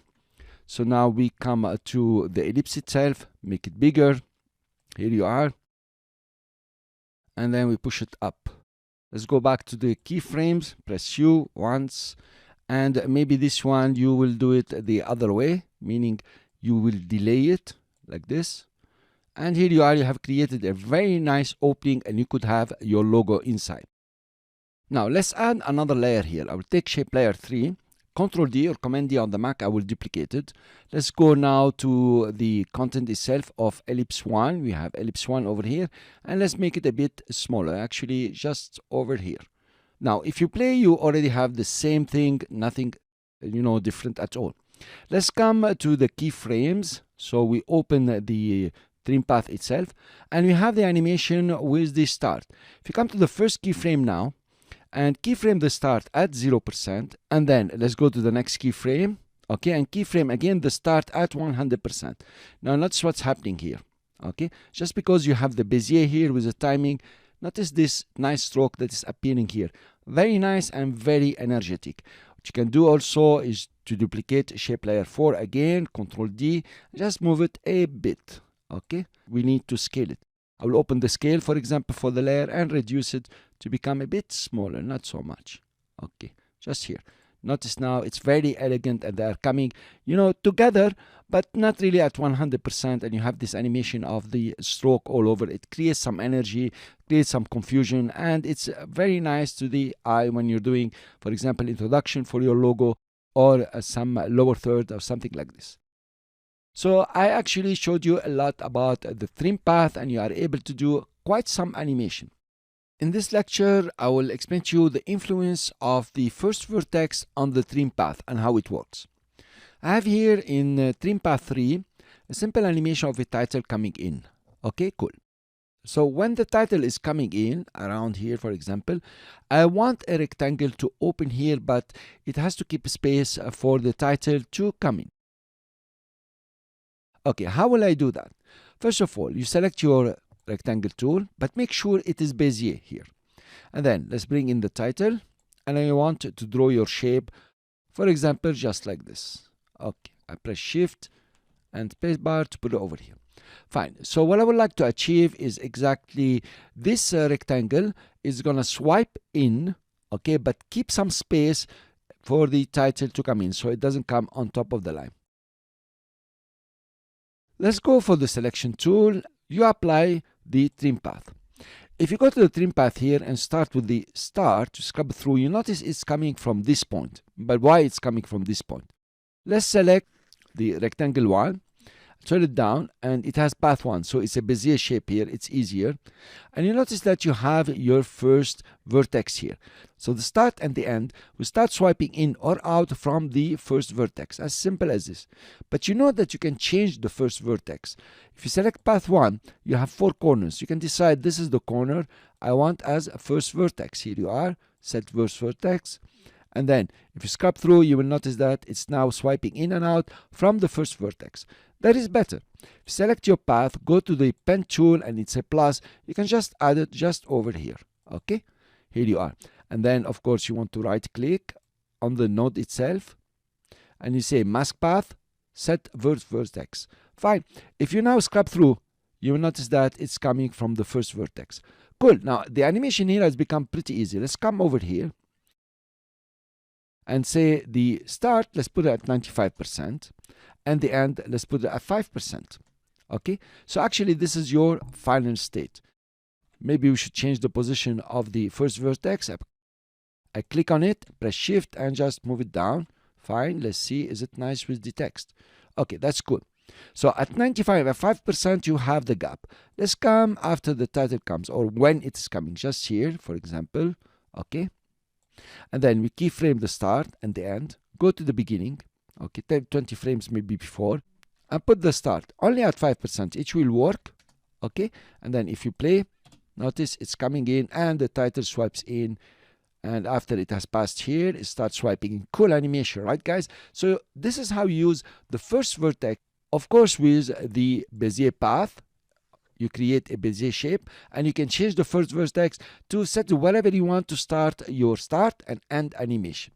So now we come to the ellipse itself, make it bigger, Here you are. And then we push it up. Let's go back to the keyframes, press U once, and maybe this one you will do it the other way, meaning you will delay it like this. And here you are, you have created a very nice opening and you could have your logo inside. Now let's add another layer here. I will take shape layer 3, Ctrl D or Command D on the Mac, I will duplicate it. Let's go now to the content itself of ellipse 1. We have ellipse 1 over here, and let's make it a bit smaller, actually just over here. Now if you play, you already have the same thing, nothing different at all. Let's come to the keyframes. So we open the trim path itself, and we have the animation with the start. If you come to the first keyframe now, and keyframe the start at 0%, and then let's go to the next keyframe, okay, and keyframe again the start at 100%. Now notice what's happening here, okay, just because you have the Bezier here with the timing, notice this nice stroke that is appearing here, very nice and very energetic. What you can do also is to duplicate shape layer 4 again, Ctrl D, just move it a bit, okay, we need to scale it. I will open the scale, for example, for the layer and reduce it to become a bit smaller, not so much. Okay, just here. Notice now it's very elegant and they are coming, together, but not really at 100%. And you have this animation of the stroke all over. It creates some energy, creates some confusion, and it's very nice to the eye when you're doing, for example, introduction for your logo or some lower third or something like this. So I actually showed you a lot about the trim path, and you are able to do quite some animation. In this lecture, I will explain to you the influence of the first vertex on the trim path and how it works. I have here in trim path 3 a simple animation of a title coming in. Okay, cool. So when the title is coming in around here, for example, I want a rectangle to open here, but it has to keep space for the title to come in. Okay, how will I do that? First of all, you select your rectangle tool, but make sure it is Bezier here. And then let's bring in the title, and I want to draw your shape, for example, just like this. Okay, I press Shift and spacebar to put it over here. Fine. So what I would like to achieve is exactly this rectangle is gonna swipe in, okay, but keep some space for the title to come in, so it doesn't come on top of the line. Let's go for the selection tool. You apply the trim path. If you go to the trim path here and start with the start to scrub through, you notice it's coming from this point. But why it's coming from this point? Let's select the rectangle one, turn it down, and it has path 1, so it's a Bezier shape here. It's easier, and you notice that you have your first vertex here. So the start and the end will start swiping in or out from the first vertex, as simple as this. But you know that you can change the first vertex. If you select path 1, you have 4 corners. You can decide this is the corner I want as a first vertex. Here you are, set first vertex. And then if you scrub through, you will notice that it's now swiping in and out from the first vertex. That is better. If you select your path, go to the pen tool, and it's a plus, you can just add it just over here. Okay, here you are. And then of course you want to right click on the node itself, and you say mask path, set vertex. Fine. If you now scrub through, you will notice that it's coming from the first vertex. Cool. Now the animation here has become pretty easy. Let's come over here and say the start, let's put it at 95%, and the end, let's put it at 5%. Okay, so actually this is your final state. Maybe we should change the position of the first vertex. I click on it, press Shift, and just move it down. Fine, let's see, is it nice with the text? Okay, that's cool. So at 95, at 5%, you have the gap. Let's come after the title comes, or when it's coming, just here, for example. Okay. And then we keyframe the start and the end, go to the beginning, okay, 20 frames maybe before, and put the start only at 5%. It will work, okay. And then if you play, notice it's coming in and the title swipes in, and after it has passed here, it starts swiping in. Cool animation, right guys? So this is how you use the first vertex. Of course, with the Bezier path, you create a Bezier shape, and you can change the first vertex to set whatever you want to start your start and end animation.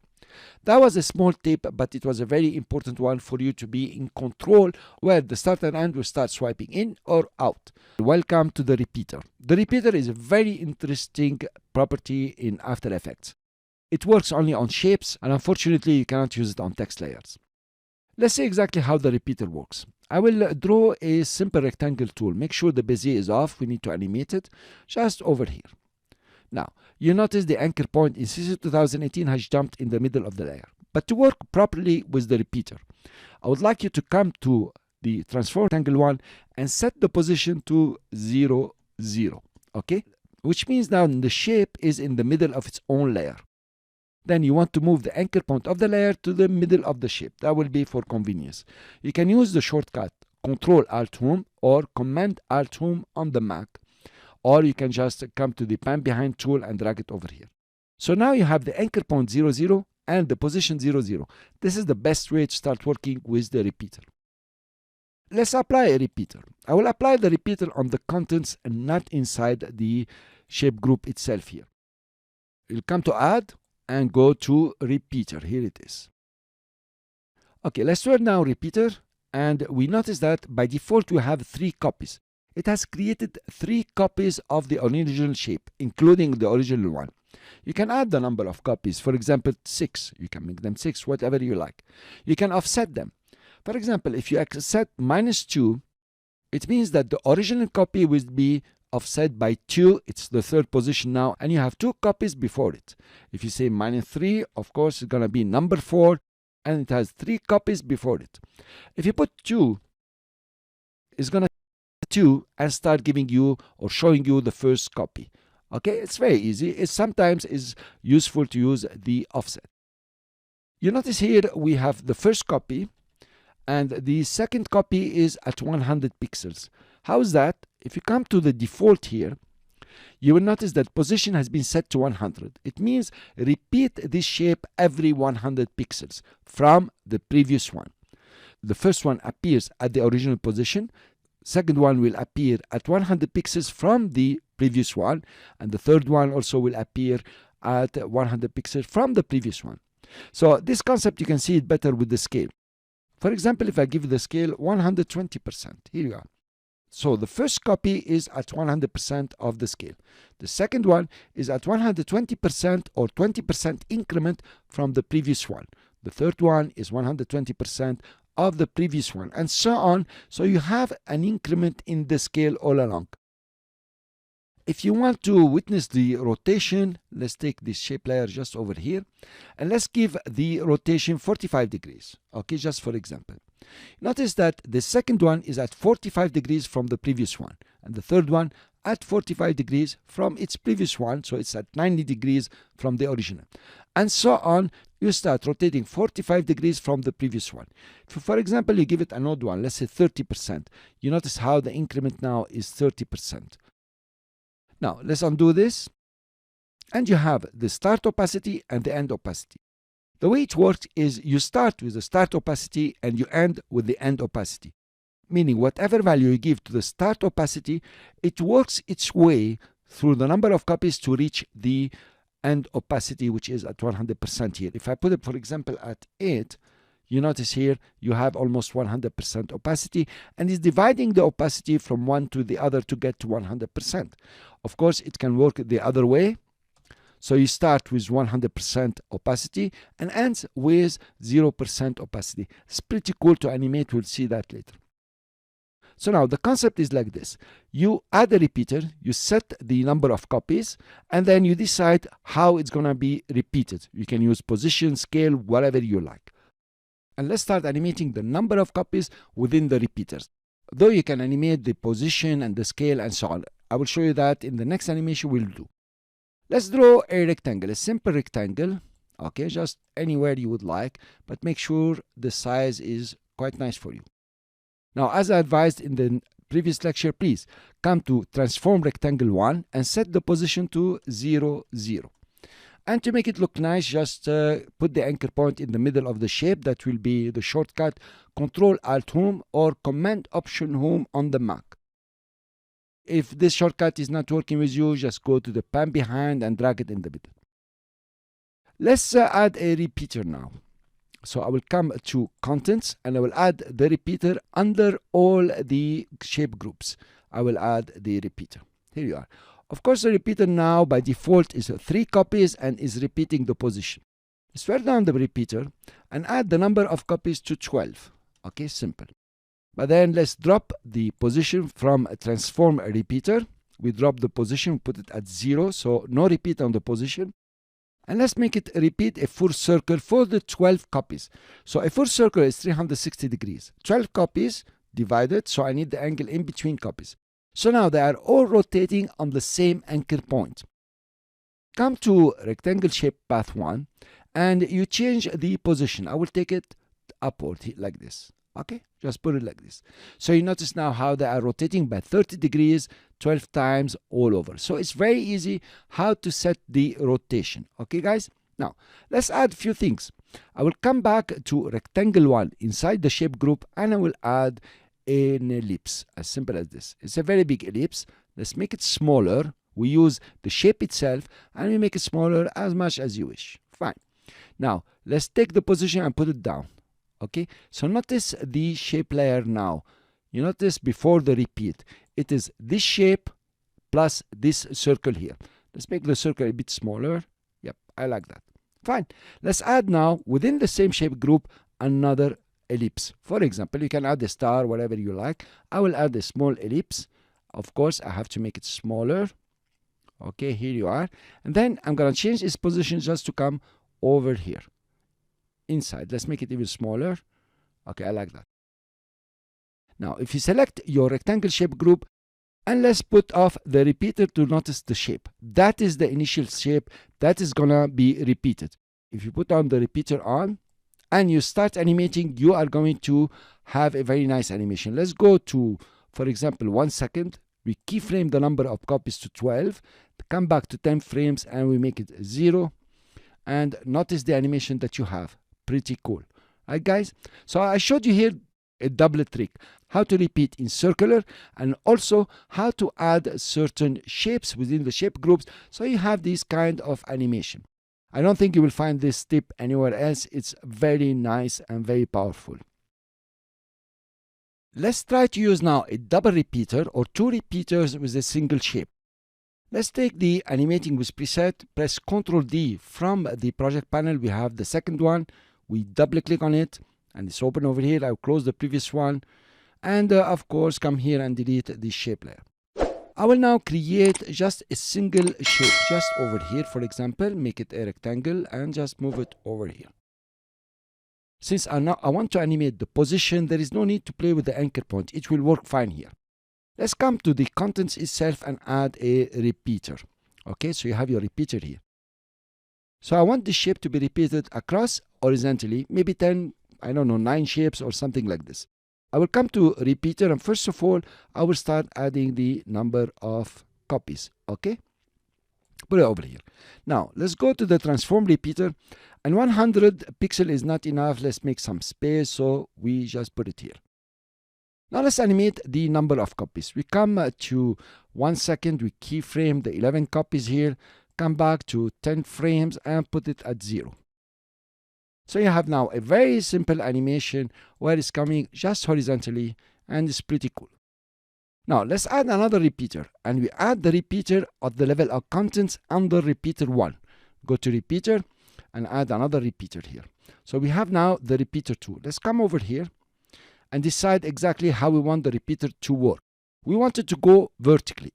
That was a small tip, but it was a very important one for you to be in control where the start and end will start swiping in or out. Welcome to the repeater. The repeater is a very interesting property in After Effects. It works only on shapes, and unfortunately you cannot use it on text layers. Let's see exactly how the repeater works. I will draw a simple rectangle tool. Make sure the Bezier is off. We need to animate it just over here. Now, you notice the anchor point in CC 2018 has jumped in the middle of the layer. But to work properly with the repeater, I would like you to come to the transform rectangle 1 and set the position to 0, 0. Okay? Which means now the shape is in the middle of its own layer. Then you want to move the anchor point of the layer to the middle of the shape. That will be for convenience. You can use the shortcut Ctrl-Alt-Home or Command-Alt-Home on the Mac. Or you can just come to the pan behind tool and drag it over here. So now you have the anchor point 0, 0 and the position 0, 0. This is the best way to start working with the repeater. Let's apply a repeater. I will apply the repeater on the contents and not inside the shape group itself here. You'll come to Add and go to Repeater. Here it is. Okay, let's turn now Repeater, and we notice that by default we have 3 copies. It has created 3 copies of the original shape, including the original one. You can add the number of copies, for example 6. You can make them 6, whatever you like. You can offset them. For example, if you offset -2, it means that the original copy will be offset by 2. It's the 3rd position now, and you have 2 copies before it. If you say -3, of course it's going to be number 4, and it has 3 copies before it. If you put 2, it's going to 2 and start giving you or showing you the first copy. Okay, it's very easy. It sometimes is useful to use the offset. You notice here we have the first copy, and the second copy is at 100 pixels. How is that? If you come to the default here, you will notice that position has been set to 100. It means repeat this shape every 100 pixels from the previous one. The first one appears at the original position. Second one will appear at 100 pixels from the previous one, and the third one also will appear at 100 pixels from the previous one. So this concept, you can see it better with the scale. For example, if I give the scale 120%, here you are. So the first copy is at 100% of the scale. The second one is at 120% or 20% increment from the previous one. The third one is 120% of the previous one, and so on. So you have an increment in the scale all along. If you want to witness the rotation, let's take this shape layer just over here, and let's give the rotation 45 degrees. Okay, just for example. Notice that the second one is at 45 degrees from the previous one, and the third one at 45 degrees from its previous one, so it's at 90 degrees from the original. And so on, you start rotating 45 degrees from the previous one. If, for example, you give it an odd one, let's say 30%, you notice how the increment now is 30%. Now, let's undo this, and you have the start opacity and the end opacity. The way it works is you start with the start opacity and you end with the end opacity. Meaning whatever value you give to the start opacity, it works its way through the number of copies to reach the end opacity, which is at 100% here. If I put it, for example, at 8, you notice here you have almost 100% opacity, and it's dividing the opacity from one to the other to get to 100%. Of course, it can work the other way. So you start with 100% opacity and ends with 0% opacity. It's pretty cool to animate. We'll see that later. So now the concept is like this. You add a repeater, you set the number of copies, and then you decide how it's going to be repeated. You can use position, scale, whatever you like. And let's start animating the number of copies within the repeaters. Though you can animate the position and the scale and so on. I will show you that in the next animation we'll do. Let's draw a rectangle, a simple rectangle. Okay, just anywhere you would like, but make sure the size is quite nice for you. Now, as I advised in the previous lecture, please come to Transform Rectangle 1 and set the position to 0, 0. And to make it look nice, just put the anchor point in the middle of the shape. That will be the shortcut Ctrl-Alt-Home or Command-Option-Home on the Mac. If this shortcut is not working with you, just go to the pan behind and drag it in the middle. Let's add a repeater now. So I will come to contents and I will add the repeater under all the shape groups. I will add the repeater. Here you are. Of course, the repeater now by default is 3 copies and is repeating the position. Swear down the repeater and add the number of copies to 12. Okay, simple. But then let's drop the position from a transform repeater. We drop the position, put it at 0, so no repeat on the position. And let's make it repeat a full circle for the 12 copies. So a full circle is 360 degrees. 12 copies divided, so I need the angle in between copies. So now they are all rotating on the same anchor point. Come to rectangle shape path 1 and you change the position. I will take it upward like this. Okay, just put it like this. So you notice now how they are rotating by 30 degrees 12 times all over. So it's very easy how to set the rotation. Okay, guys? Now, let's add a few things. I will come back to rectangle 1 inside the shape group and I will add an ellipse, as simple as this. It's a very big ellipse. Let's make it smaller. We use the shape itself and we make it smaller as much as you wish. Fine. Now, let's take the position and put it down. Okay, so notice the shape layer now. You notice before the repeat, it is this shape plus this circle here. Let's make the circle a bit smaller. Yep, I like that. Fine. Let's add now within the same shape group another ellipse. For example, you can add a star, whatever you like. I will add a small ellipse. Of course, I have to make it smaller. Okay, here you are. And then I'm going to change its position just to come over here. Inside. Let's make it even smaller. Okay, I like that. Now, if you select your rectangle shape group and let's put off the repeater to notice the shape. That is the initial shape that is gonna be repeated. If you put on the repeater on and you start animating, you are going to have a very nice animation. Let's go to, for example, 1 second. We keyframe the number of copies to 12. Come back to 10 frames and we make it 0. And notice the animation that you have. Pretty cool, right, guys? So I showed you here a double trick, how to repeat in circular and also how to add certain shapes within the shape groups so you have this kind of animation. I don't think you will find this tip anywhere else. It's very nice and very powerful. Let's try to use now a double repeater or 2 repeaters with a single shape. Let's take the animating with preset, press Ctrl D from the project panel. We have the second one. We double click on it and it's open over here. I'll close the previous one and of course come here and delete the shape layer. I will now create just a single shape just over here. For example, make it a rectangle and just move it over here. Since I want to animate the position, there is no need to play with the anchor point. It will work fine here. Let's come to the contents itself and add a repeater. Okay, so you have your repeater here. So I want the shape to be repeated across horizontally, maybe 10, I don't know, 9 shapes or something like this. I will come to repeater and first of all, I will start adding the number of copies. Okay, put it over here. Now, let's go to the transform repeater and 100 pixel is not enough. Let's make some space, so we just put it here. Now let's animate the number of copies. We come to 1 second, we keyframe the 11 copies here, come back to 10 frames and put it at 0. So you have now a very simple animation where it's coming just horizontally and it's pretty cool. Now let's add another repeater and we add the repeater at the level of contents under repeater 1. Go to repeater and add another repeater here. So we have now the repeater 2. Let's come over here and decide exactly how we want the repeater to work. We want it to go vertically.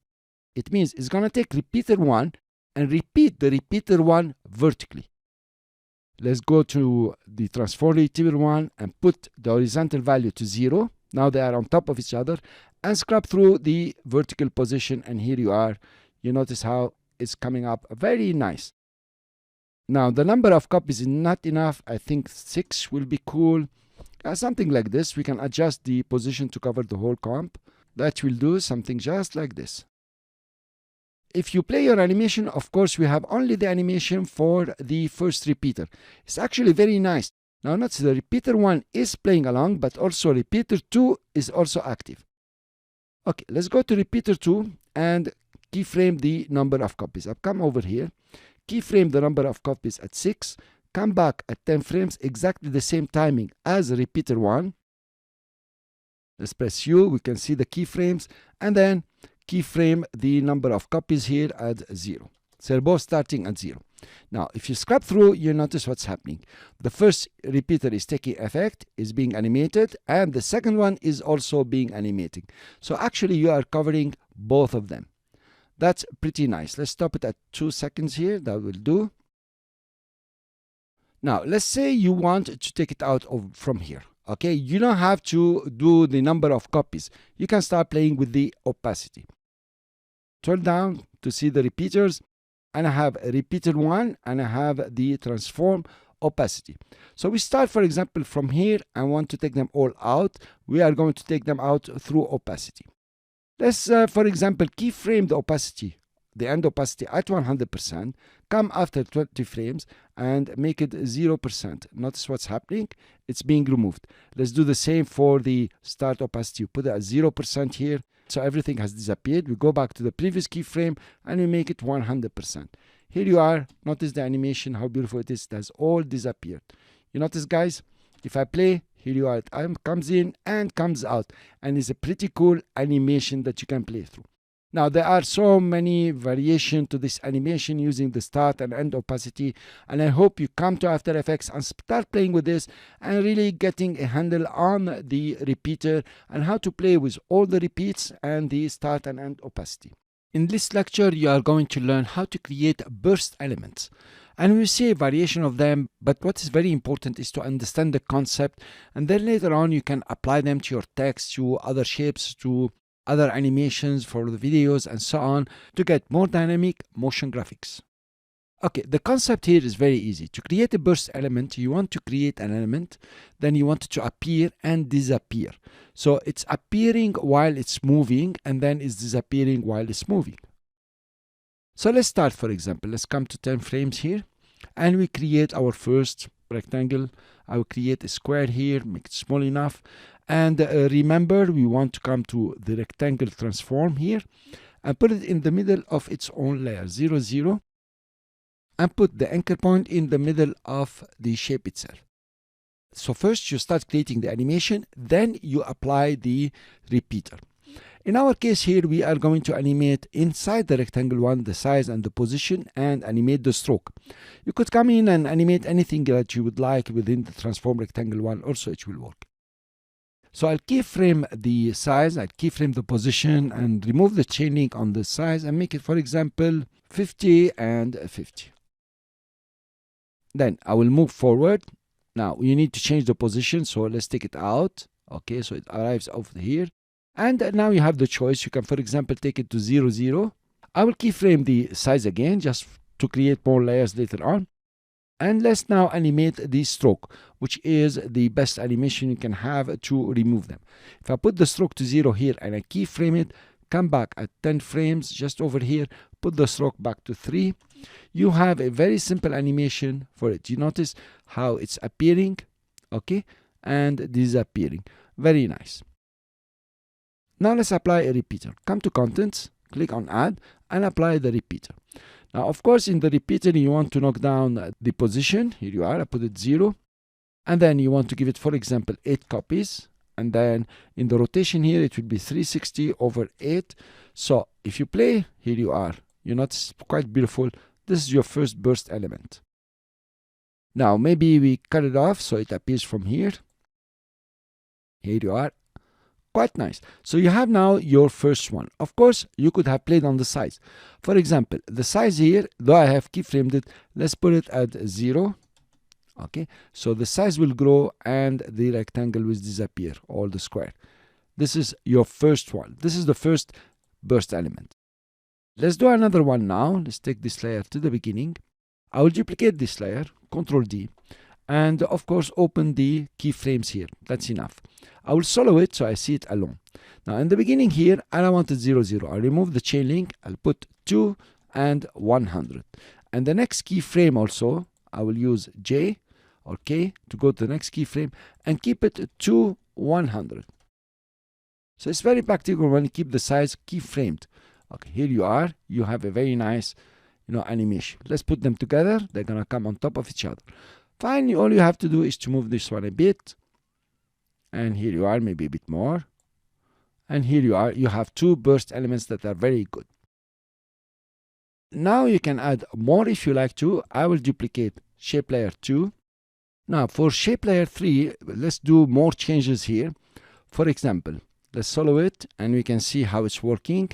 It means it's going to take repeater 1 and repeat the repeater 1 vertically. Let's go to the transform repeater 1 and put the horizontal value to 0. Now they are on top of each other and scrub through the vertical position and here you are. You notice how it's coming up very nice. Now the number of copies is not enough. I think 6 will be cool. Something like this. We can adjust the position to cover the whole comp. That will do something just like this. If you play your animation, of course, we have only the animation for the first repeater. It's actually very nice. Now notice the repeater 1 is playing along, but also repeater 2 is also active. Okay, let's go to repeater 2 and keyframe the number of copies. I've come over here, keyframe the number of copies at 6, come back at 10 frames, exactly the same timing as repeater 1. Let's press U, we can see the keyframes, and then keyframe the number of copies here at 0. So they're both starting at 0. Now, if you scrub through, you notice what's happening. The first repeater is taking effect, is being animated, and the second one is also being animated. So actually, you are covering both of them. That's pretty nice. Let's stop it at 2 seconds here. That will do. Now, let's say you want to take it out from here. Okay, you don't have to do the number of copies. You can start playing with the opacity. Turn down to see the repeaters, and I have repeater 1 and I have the transform opacity. So we start, for example, from here and want to take them all out. We are going to take them out through opacity. Let's, for example, keyframe the opacity, the end opacity at 100%, come after 20 frames and make it 0%. Notice what's happening. It's being removed. Let's do the same for the start opacity. You put it at 0% here. So everything has disappeared. We go back to the previous keyframe and we make it 100%. Here you are. Notice the animation, how beautiful it is. It has all disappeared. You notice, guys, if I play, here you are. It comes in and comes out. And it's a pretty cool animation that you can play through. Now, there are so many variations to this animation using the start and end opacity, and I hope you come to After Effects and start playing with this and really getting a handle on the repeater and how to play with all the repeats and the start and end opacity. In this lecture, you are going to learn how to create burst elements. And we see a variation of them, but what is very important is to understand the concept, and then later on you can apply them to your text, to other shapes, to other animations for the videos and so on to get more dynamic motion graphics. Okay, the concept here is very easy. To create a burst element, you want to create an element, then you want it to appear and disappear. So it's appearing while it's moving and then it's disappearing while it's moving. So let's start, for example, let's come to 10 frames here and we create our first rectangle. I will create a square here, make it small enough. And remember, we want to come to the rectangle transform here and put it in the middle of its own layer, 0, 0, and put the anchor point in the middle of the shape itself. So first you start creating the animation, then you apply the repeater. In our case here, we are going to animate inside the rectangle one, the size and the position, and animate the stroke. You could come in and animate anything that you would like within the transform rectangle one, also it will work. So I'll keyframe the size, I'll keyframe the position and remove the chain link on the size and make it, for example, 50 and 50. Then I will move forward. Now you need to change the position, so let's take it out. Okay, so it arrives over here. And now you have the choice. You can, for example, take it to 0, 0. I will keyframe the size again just to create more layers later on. And let's now animate the stroke, which is the best animation you can have to remove them. If I put the stroke to 0 here and I keyframe it, come back at 10 frames just over here, put the stroke back to 3, you have a very simple animation for it. You notice how it's appearing, okay, and disappearing. Very nice. Now let's apply a repeater. Come to Contents, click on Add, and apply the repeater. Now, of course, in the repeater, you want to knock down the position. Here you are, I put it 0. And then you want to give it, for example, 8 copies. And then in the rotation here, it will be 360 over 8. So if you play, here you are. You notice quite beautiful. This is your first burst element. Now, maybe we cut it off so it appears from here. Here you are. Quite nice. So you have now your first one. Of course, you could have played on the size. For example, the size here, though I have keyframed it, let's put it at 0. Okay, so the size will grow and the rectangle will disappear, or the square. This is your first one. This is the first burst element. Let's do another one now. Let's take this layer to the beginning. I will duplicate this layer, Ctrl D, and of course open the keyframes here. That's enough. I will solo it so I see it alone. Now in the beginning here, I don't want it 0, 0. I'll remove the chain link. I'll put 2 and 100. And the next keyframe also, I will use J or K to go to the next keyframe and keep it to 100. So it's very practical when you keep the size keyframed. Okay, here you are. You have a very nice animation. Let's put them together. They're gonna come on top of each other. Finally, all you have to do is to move this one a bit, and here you are, maybe a bit more, and here you are. You have two burst elements that are very good. Now you can add more if you like to. I will duplicate shape layer 2. Now for shape layer 3, let's do more changes here. For example, let's solo it and we can see how it's working.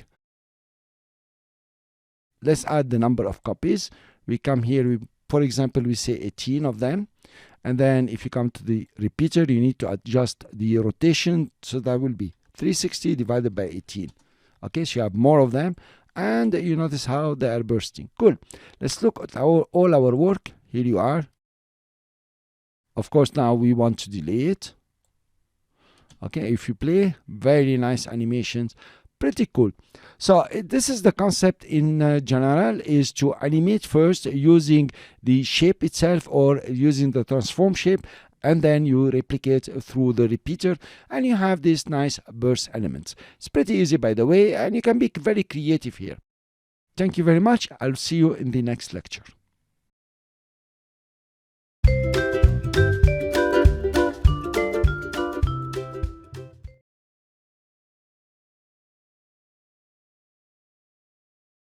Let's add the number of copies. We come here, for example, we say 18 of them. And then if you come to the repeater, you need to adjust the rotation. So that will be 360 divided by 18. Okay, so you have more of them. And you notice how they are bursting. Cool. Let's look at all our work. Here you are. Of course, now we want to delay it. Okay, if you play, very nice animations. Pretty cool. So this is the concept in general, is to animate first using the shape itself or using the transform shape, and then you replicate through the repeater and you have these nice burst elements. It's pretty easy, by the way, and you can be very creative here. Thank you very much. I'll see you in the next lecture.